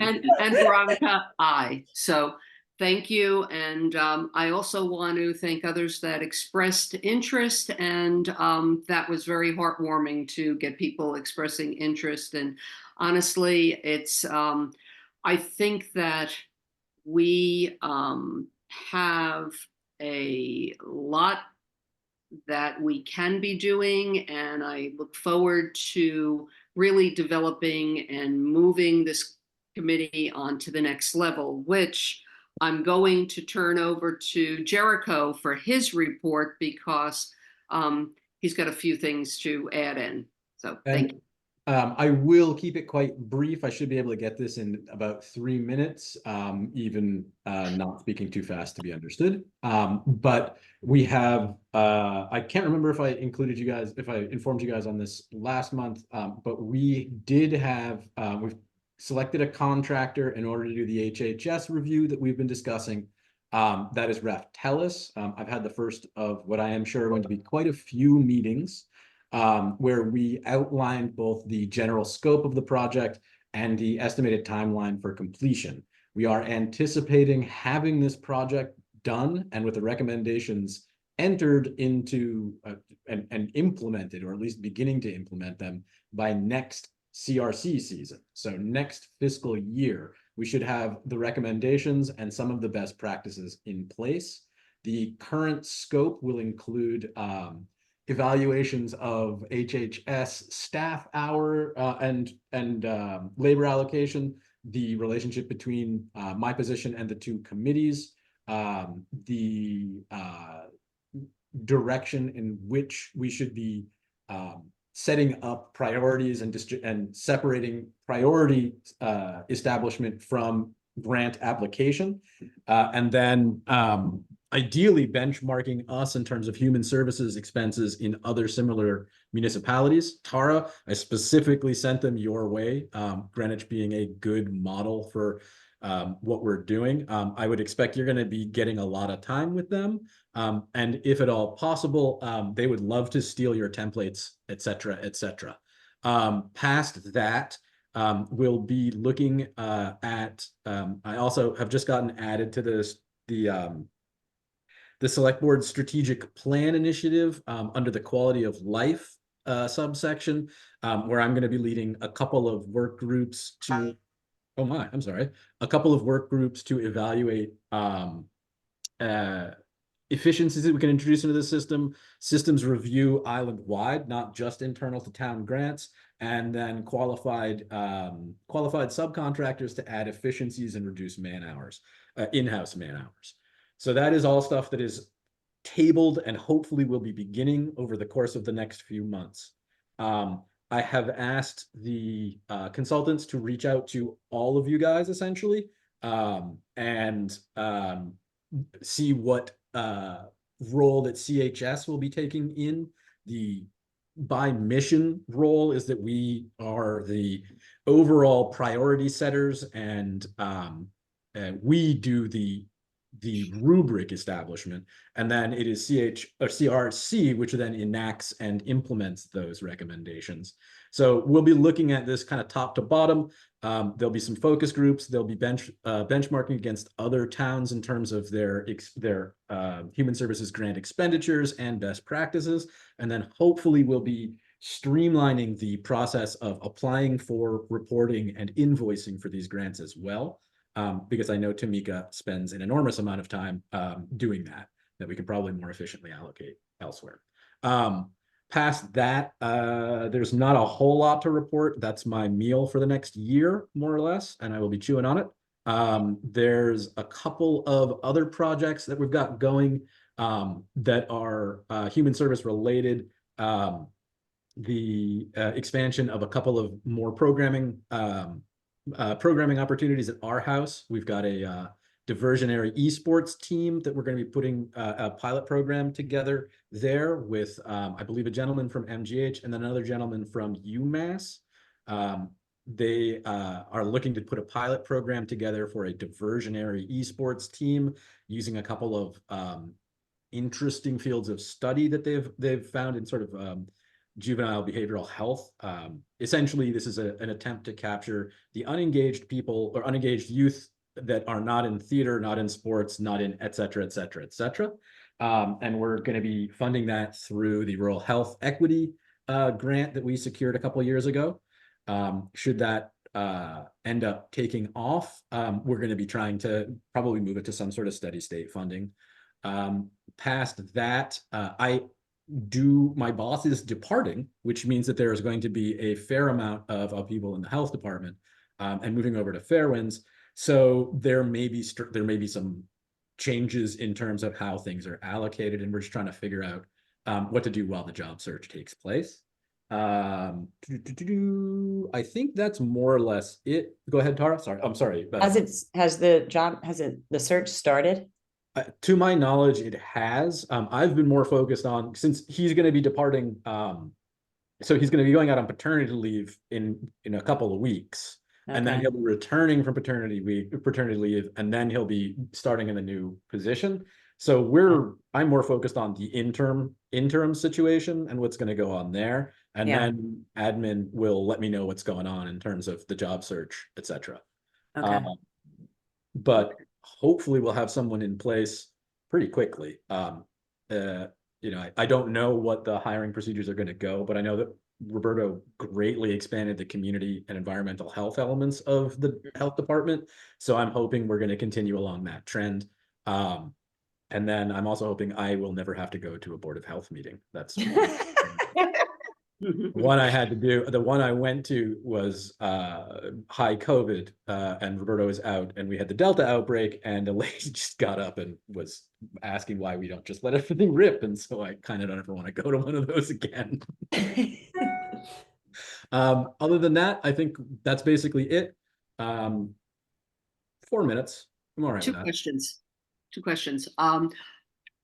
and Veronica, aye. So thank you. And I also want to thank others that expressed interest. And that was very heartwarming to get people expressing interest. And honestly, it's, I think that we have a lot that we can be doing, and I look forward to really developing and moving this committee on to the next level, which I'm going to turn over to Jericho for his report, because he's got a few things to add in. So thank you. I will keep it quite brief. I should be able to get this in about 3 minutes, even not speaking too fast to be understood. But we have, I can't remember if I included you guys, if I informed you guys on this last month, but we did have, we've selected a contractor in order to do the HHS review that we've been discussing. That is Raftellus. I've had the first of what I am sure are going to be quite a few meetings where we outlined both the general scope of the project and the estimated timeline for completion. We are anticipating having this project done and with the recommendations entered into and implemented, or at least beginning to implement them, by next CRC season. So next fiscal year, we should have the recommendations and some of the best practices in place. The current scope will include evaluations of HHS staff hour and labor allocation, the relationship between my position and the two committees, the direction in which we should be setting up priorities and separating priority establishment from grant application, and then ideally benchmarking us in terms of human services expenses in other similar municipalities. Tara, I specifically sent them your way, Greenwich being a good model for what we're doing. I would expect you're going to be getting a lot of time with them. And if at all possible, they would love to steal your templates, et cetera, et cetera. Past that, we'll be looking at, I also have just gotten added to this, the Select Board Strategic Plan Initiative under the Quality of Life subsection, where I'm going to be leading a couple of work groups to, oh my, I'm sorry, a couple of work groups to evaluate efficiencies that we can introduce into the system, systems review island-wide, not just internal to town grants, and then qualified subcontractors to add efficiencies and reduce man hours, in-house man hours. So that is all stuff that is tabled and hopefully will be beginning over the course of the next few months. I have asked the consultants to reach out to all of you guys essentially, and see what role that CHS will be taking in. The by mission role is that we are the overall priority setters, and we do the rubric establishment, and then it is CRC, which then enacts and implements those recommendations. So we'll be looking at this kind of top to bottom. There'll be some focus groups. There'll be benchmarking against other towns in terms of their human services grant expenditures and best practices. And then hopefully we'll be streamlining the process of applying for, reporting, and invoicing for these grants as well. Because I know Tamika spends an enormous amount of time doing that we could probably more efficiently allocate elsewhere. Past that, there's not a whole lot to report. That's my meal for the next year, more or less, and I will be chewing on it. There's a couple of other projects that we've got going that are human service related. The expansion of a couple of more programming opportunities at our house. We've got a diversionary esports team that we're going to be putting a pilot program together there with, I believe, a gentleman from MGH and then another gentleman from UMass. They are looking to put a pilot program together for a diversionary esports team using a couple of interesting fields of study that they've found in sort of juvenile behavioral health. Essentially, this is an attempt to capture the unengaged people or unengaged youth that are not in theater, not in sports, not in et cetera, et cetera, et cetera. And we're going to be funding that through the Rural Health Equity grant that we secured a couple of years ago. Should that end up taking off, we're going to be trying to probably move it to some sort of steady state funding. Past that, my boss is departing, which means that there is going to be a fair amount of people in the health department and moving over to Fairwinds. So there may be some changes in terms of how things are allocated, and we're just trying to figure out what to do while the job search takes place. I think that's more or less it. Go ahead, Tara. Sorry, I'm sorry. Has the search started? To my knowledge, it has. I've been more focused on, since he's going to be departing. So he's going to be going out on paternity leave in a couple of weeks. Okay. And then he'll be returning from paternity leave, and then he'll be starting in the new position. So I'm more focused on the interim situation and what's going to go on there. And then admin will let me know what's going on in terms of the job search, et cetera. Okay. But hopefully we'll have someone in place pretty quickly. I don't know what the hiring procedures are going to go, but I know that Roberto greatly expanded the community and environmental health elements of the health department. So I'm hoping we're going to continue along that trend. And then I'm also hoping I will never have to go to a Board of Health meeting. That's one I had to do. The one I went to was high COVID, and Roberto was out, and we had the Delta outbreak, and a lady just got up and was asking why we don't just let everything rip. And so I kind of don't ever want to go to one of those again. Other than that, I think that's basically it. 4 minutes. I'm all right with that. Two questions.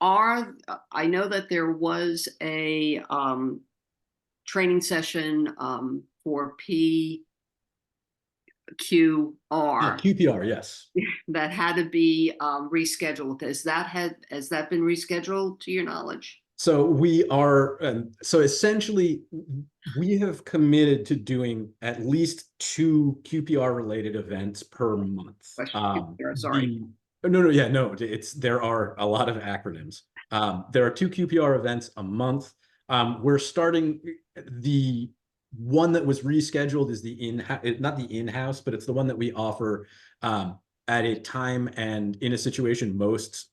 I know that there was a training session for PQR QPR, yes. that had to be rescheduled. Has that been rescheduled to your knowledge? So we are, so essentially, we have committed to doing at least 2 QPR related events per month. Sorry. No, there are a lot of acronyms. There are 2 QPR events a month. We're starting, the one that was rescheduled is not the in-house, but it's the one that we offer at a time and in a situation most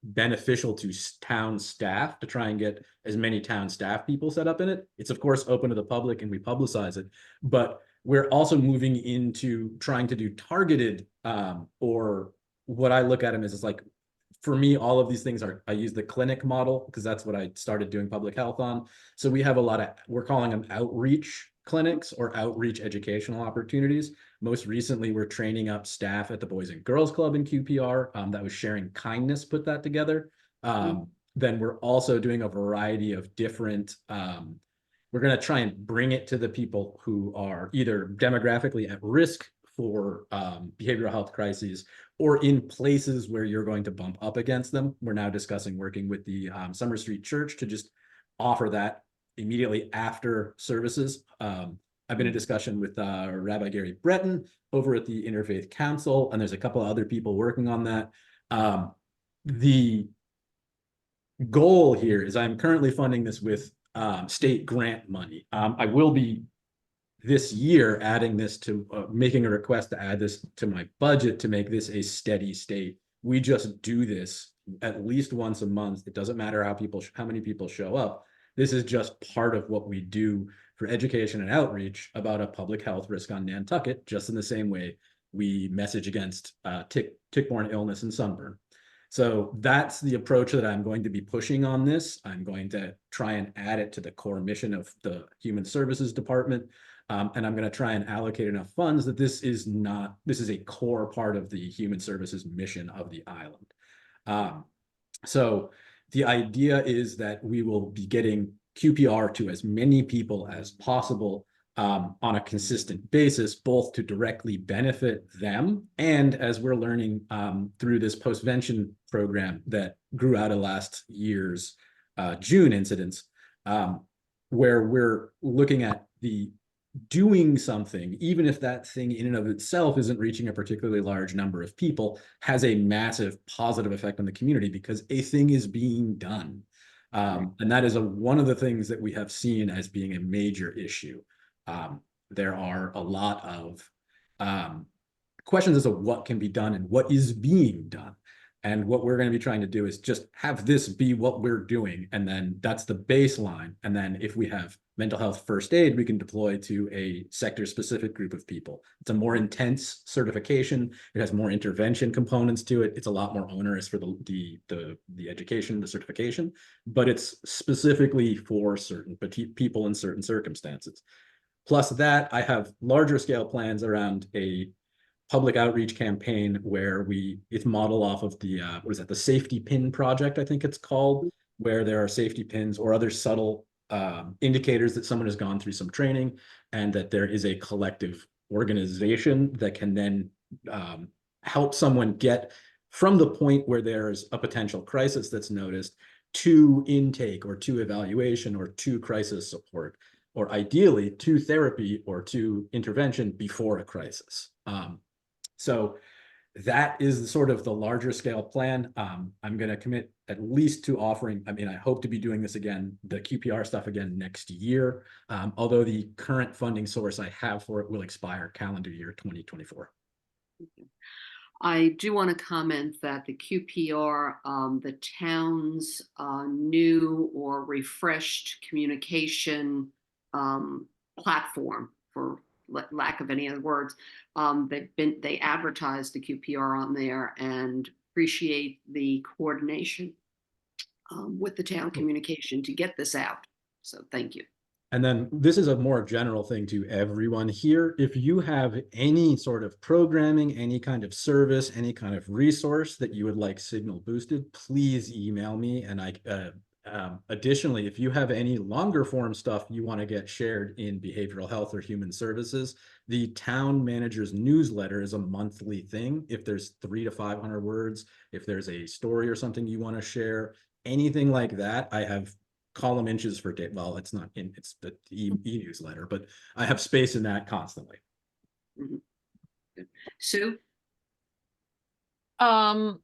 beneficial to town staff, to try and get as many town staff people set up in it. It's of course open to the public and we publicize it, but we're also moving into trying to do targeted, or what I look at them as like, for me, all of these things I use the clinic model because that's what I started doing public health on. So we have we're calling them outreach clinics or outreach educational opportunities. Most recently, we're training up staff at the Boys and Girls Club in QPR. That was Sharing Kindness put that together. Then we're also doing a variety of different, we're going to try and bring it to the people who are either demographically at risk for behavioral health crises or in places where you're going to bump up against them. We're now discussing working with the Summer Street Church to just offer that immediately after services. I've been in discussion with Rabbi Gary Breton over at the Interfaith Council, and there's a couple of other people working on that. The goal here is I'm currently funding this with state grant money. I will be this year adding this to making a request to add this to my budget to make this a steady state. We just do this at least once a month. It doesn't matter how many people show up. This is just part of what we do for education and outreach about a public health risk on Nantucket, just in the same way we message against tick-borne illness and sunburn. So that's the approach that I'm going to be pushing on this. I'm going to try and add it to the core mission of the Human Services Department. And I'm going to try and allocate enough funds that this is a core part of the human services mission of the island. So the idea is that we will be getting QPR to as many people as possible on a consistent basis, both to directly benefit them and, as we're learning through this postvention program that grew out of last year's June incidents, where we're looking at the doing something, even if that thing in and of itself isn't reaching a particularly large number of people, has a massive positive effect on the community because a thing is being done. And that is one of the things that we have seen as being a major issue. There are a lot of questions as to what can be done and what is being done. And what we're going to be trying to do is just have this be what we're doing. And then that's the baseline. And then if we have mental health first aid, we can deploy to a sector specific group of people. It's a more intense certification. It has more intervention components to it. It's a lot more onerous for the education, the certification, but it's specifically for certain people in certain circumstances. Plus that, I have larger scale plans around a public outreach campaign where it's modeled off of the the safety pin project, I think it's called, where there are safety pins or other subtle indicators that someone has gone through some training and that there is a collective organization that can then help someone get from the point where there's a potential crisis that's noticed to intake or to evaluation or to crisis support, or ideally to therapy or to intervention before a crisis. So that is sort of the larger scale plan. I'm going to commit at least to offering, I hope to be doing this again, the QPR stuff again next year, although the current funding source I have for it will expire calendar year 2024. I do want to comment that the QPR, the town's new or refreshed communication platform, for lack of any other words, they advertised the QPR on there and appreciate the coordination with the town communication to get this out. So thank you. And then this is a more general thing to everyone here. If you have any sort of programming, any kind of service, any kind of resource that you would like signal boosted, please email me. And additionally, if you have any longer form stuff you want to get shared in behavioral health or human services, the town manager's newsletter is a monthly thing. If there's 300 to 500 words, if there's a story or something you want to share, anything like that, I have column inches for date. Well, it's not in, it's the e-newsletter, but I have space in that constantly. Sue? I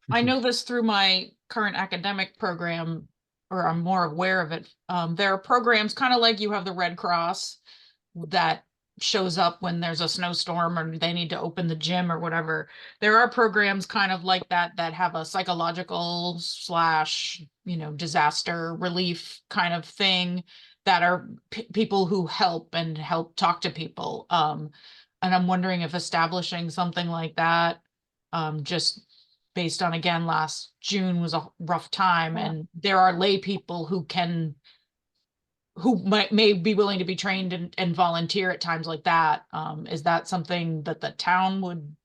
know this through my current academic program, or I'm more aware of it. There are programs kind of like you have the Red Cross that shows up when there's a snowstorm or they need to open the gym or whatever. There are programs kind of like that that have a psychological / disaster relief kind of thing that are people who help talk to people. And I'm wondering if establishing something like that, just based on, again, last June was a rough time, and there are lay people who may be willing to be trained and volunteer at times like that. Is that something that the town would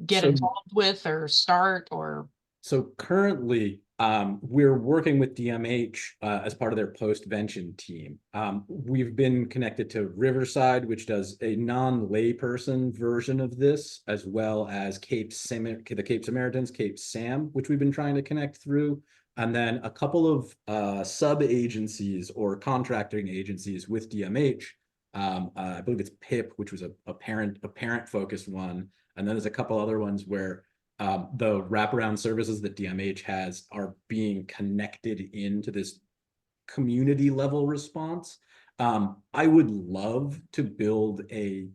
get involved with or start? Or so currently we're working with DMH as part of their postvention team. We've been connected to Riverside, which does a non-layperson version of this, as well as the Cape Samaritans, Cape Sam, which we've been trying to connect through. And then a couple of sub-agencies or contracting agencies with DMH. I believe it's PIP, which was a parent-focused one. And then there's a couple other ones where the wraparound services that DMH has are being connected into this community level response. I would love to build a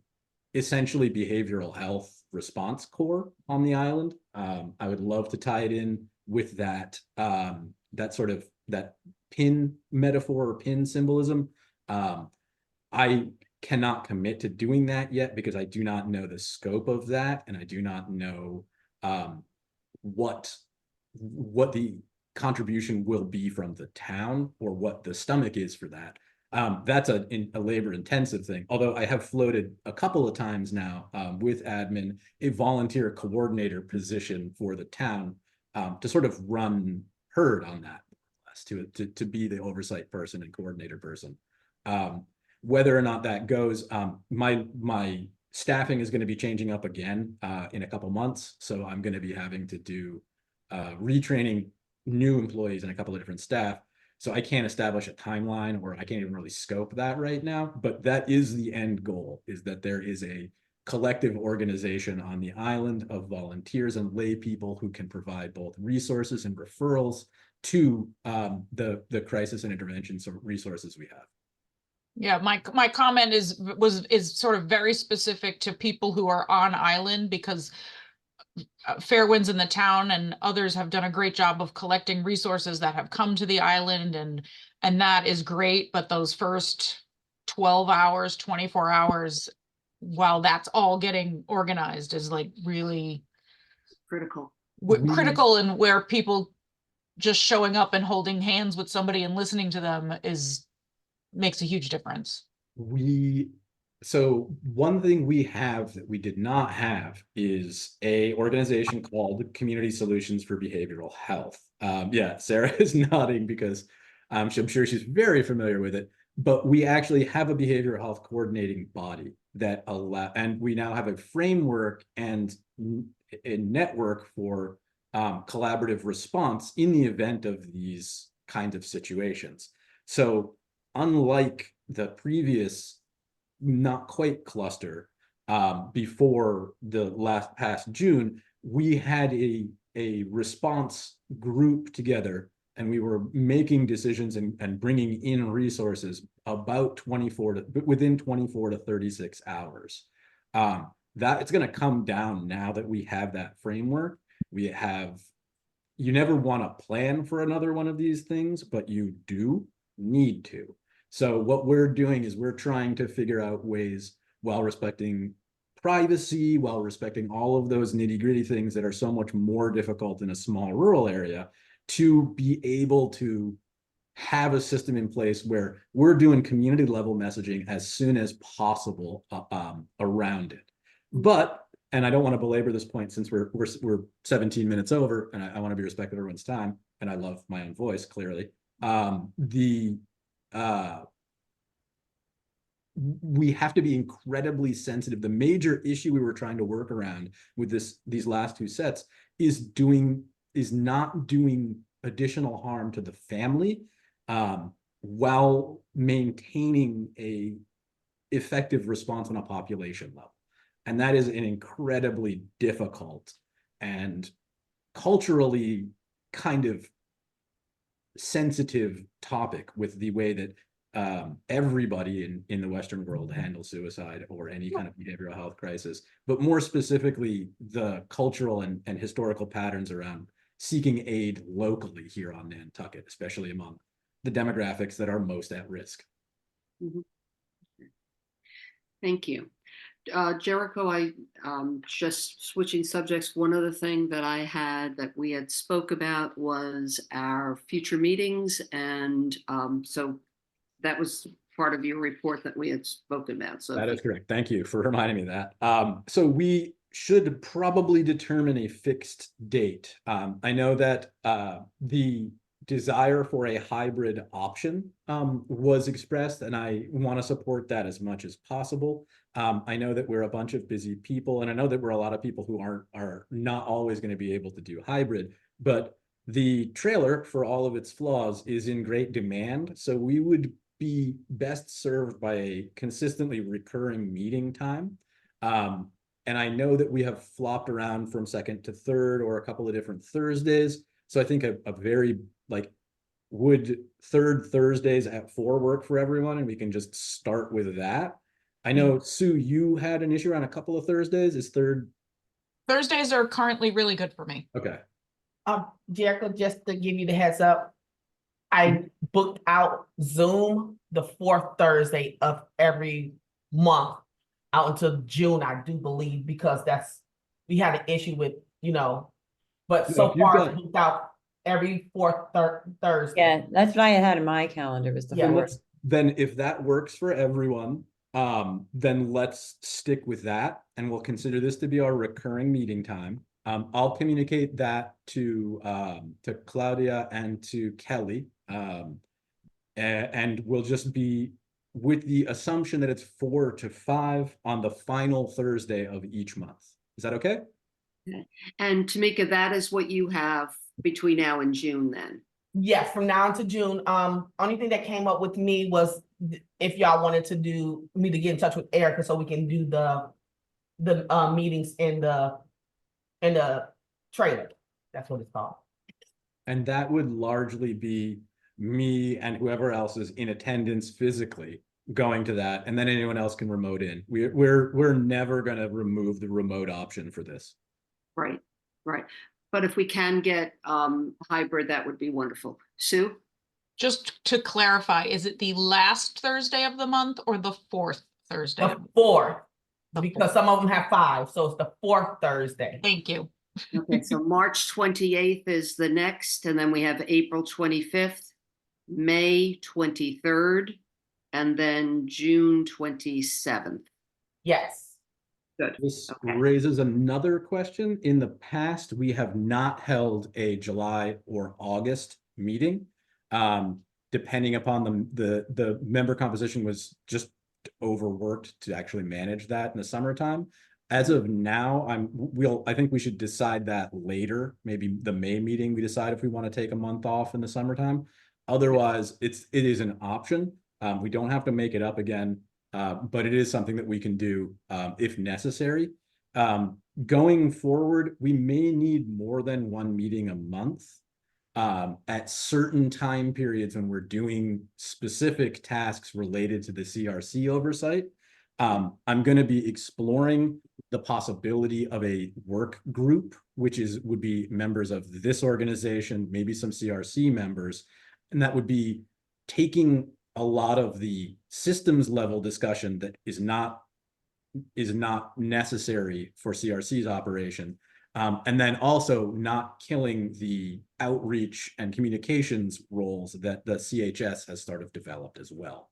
essentially behavioral health response corps on the island. I would love to tie it in with that that pin metaphor or pin symbolism. I cannot commit to doing that yet because I do not know the scope of that, and I do not know what the contribution will be from the town or what the stomach is for that. That's a labor intensive thing, although I have floated a couple of times now with admin a volunteer coordinator position for the town to sort of run herd on that, to be the oversight person and coordinator person. Whether or not that goes, my staffing is going to be changing up again in a couple months. So I'm going to be having to do retraining new employees and a couple of different staff. So I can't establish a timeline, or I can't even really scope that right now. But that is the end goal, is that there is a collective organization on the island of volunteers and lay people who can provide both resources and referrals to the crisis and intervention resources we have. yeah, my comment is sort of very specific to people who are on island, because Fairwinds in the town and others have done a great job of collecting resources that have come to the island, and that is great. But those first 12 hours, 24 hours, while that's all getting organized, is like really Critical. critical, and where people just showing up and holding hands with somebody and listening to them makes a huge difference. So one thing we have that we did not have is a organization called Community Solutions for Behavioral Health. Yeah, Sarah is nodding because I'm sure she's very familiar with it, but we actually have a behavioral health coordinating body that and we now have a framework and a network for collaborative response in the event of these kinds of situations. So unlike the previous not quite cluster before the past June, we had a response group together, and we were making decisions and bringing in resources about within 24 to 36 hours. That it's going to come down now that we have that framework. You never want to plan for another one of these things, but you do need to. So what we're doing is we're trying to figure out ways, while respecting privacy, while respecting all of those nitty-gritty things that are so much more difficult in a small rural area, to be able to have a system in place where we're doing community level messaging as soon as possible around it. But, and I don't want to belabor this point since we're 17 minutes over, and I want to be respectful of everyone's time, and I love my own voice, clearly. We have to be incredibly sensitive. The major issue we were trying to work around with these last two sets is not doing additional harm to the family while maintaining a effective response on a population level. And that is an incredibly difficult and culturally kind of sensitive topic with the way that everybody in the Western world handles suicide or any kind of behavioral health crisis, but more specifically, the cultural and historical patterns around seeking aid locally here on Nantucket, especially among the demographics that are most at risk. Mhm. Thank you. Jericho, I just switching subjects. One other thing that I had that we had spoke about was our future meetings. And so that was part of your report that we had spoken about. So that is correct. Thank you for reminding me of that. So we should probably determine a fixed date. I know that the desire for a hybrid option was expressed, and I want to support that as much as possible. I know that we're a bunch of busy people, and I know that we're a lot of people who are not always going to be able to do hybrid, but the trailer, for all of its flaws, is in great demand. So we would be best served by a consistently recurring meeting time. And I know that we have flopped around from second to third or a couple of different Thursdays. So I think a very, like, would third Thursdays at 4 work for everyone? And we can just start with that. I know, Sue, you had an issue around a couple of Thursdays. Is third? Thursdays are currently really good for me. Okay. Jericho, just to give you the heads up, I booked out Zoom the 4th Thursday of every month out until June, I do believe, because we had an issue with, but so far it's booked out every 4th Thursday. Yeah, that's what I had in my calendar, was the Yeah. fourth. Then if that works for everyone, then let's stick with that, and we'll consider this to be our recurring meeting time. I'll communicate that to Claudia and to Kelly, and we'll just be with the assumption that it's 4 to 5 on the final Thursday of each month. Is that okay? And Tamika, that is what you have between now and June then? Yes, from now to June. Only thing that came up with me was if y'all wanted to get in touch with Erica so we can do the meetings in the trailer. That's what it's called. And that would largely be me and whoever else is in attendance physically going to that, and then anyone else can remote in. We're never going to remove the remote option for this. Right. But if we can get hybrid, that would be wonderful. Sue? Just to clarify, is it the last Thursday of the month or the 4th Thursday? The 4th, because some of them have 5, so it's the 4th Thursday. Thank you. Okay, so March 28th is the next, and then we have April 25th, May 23rd, and then June 27th. Yes. Good. This Okay. raises another question. In the past, we have not held a July or August meeting. Depending upon the member composition was just overworked to actually manage that in the summertime. As of now, I think we should decide that later. Maybe the May meeting, we decide if we want to take a month off in the summertime. Otherwise, it is an option. We don't have to make it up again, but it is something that we can do if necessary. Going forward, we may need more than one meeting a month at certain time periods when we're doing specific tasks related to the CRC oversight. I'm going to be exploring the possibility of a work group, which would be members of this organization, maybe some CRC members, and that would be taking a lot of the systems level discussion that is not necessary for CRC's operation And then also not killing the outreach and communications roles that the CHS has sort of developed as well.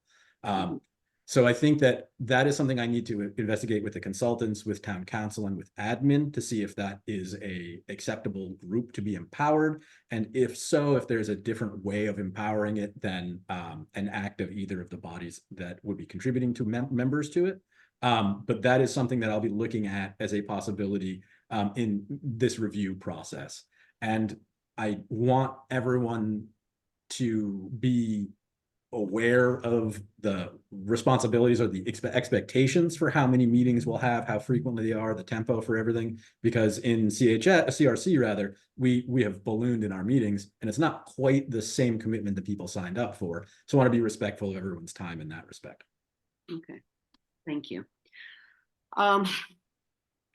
So I think that that is something I need to investigate with the consultants, with town council, and with admin to see if that is a acceptable group to be empowered. And if so, if there's a different way of empowering it than an act of either of the bodies that would be contributing to members to it. But that is something that I'll be looking at as a possibility in this review process. And I want everyone to be aware of the responsibilities or the expectations for how many meetings we'll have, how frequently they are, the tempo for everything, because in CRC rather, we have ballooned in our meetings, and it's not quite the same commitment that people signed up for. So I want to be respectful of everyone's time in that respect. Okay, thank you. Can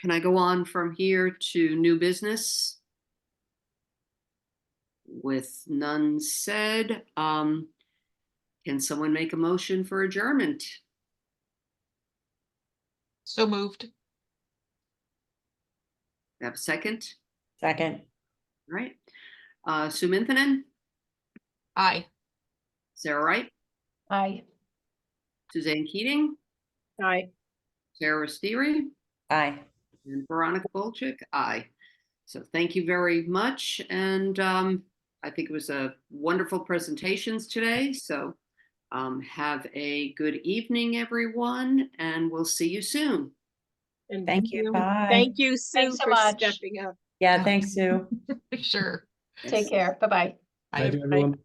I go on from here to new business? With none said, can someone make a motion for adjournment? So moved. Have a second? Second. All right. Sue Minthinen, Aye. Sarah Wright, Aye. Suzanne Keating, Aye. Sarah Steery, Aye. and Veronica Bolchik. Aye. So thank you very much. And I think it was a wonderful presentations today. So have a good evening, everyone, and we'll see you soon. And Thank you. Bye. Thank you, Sue, Thanks so for much. stepping up. Yeah, thanks, Sue. Sure. Yes. Take care. Bye-bye. Thank Bye. you, everyone.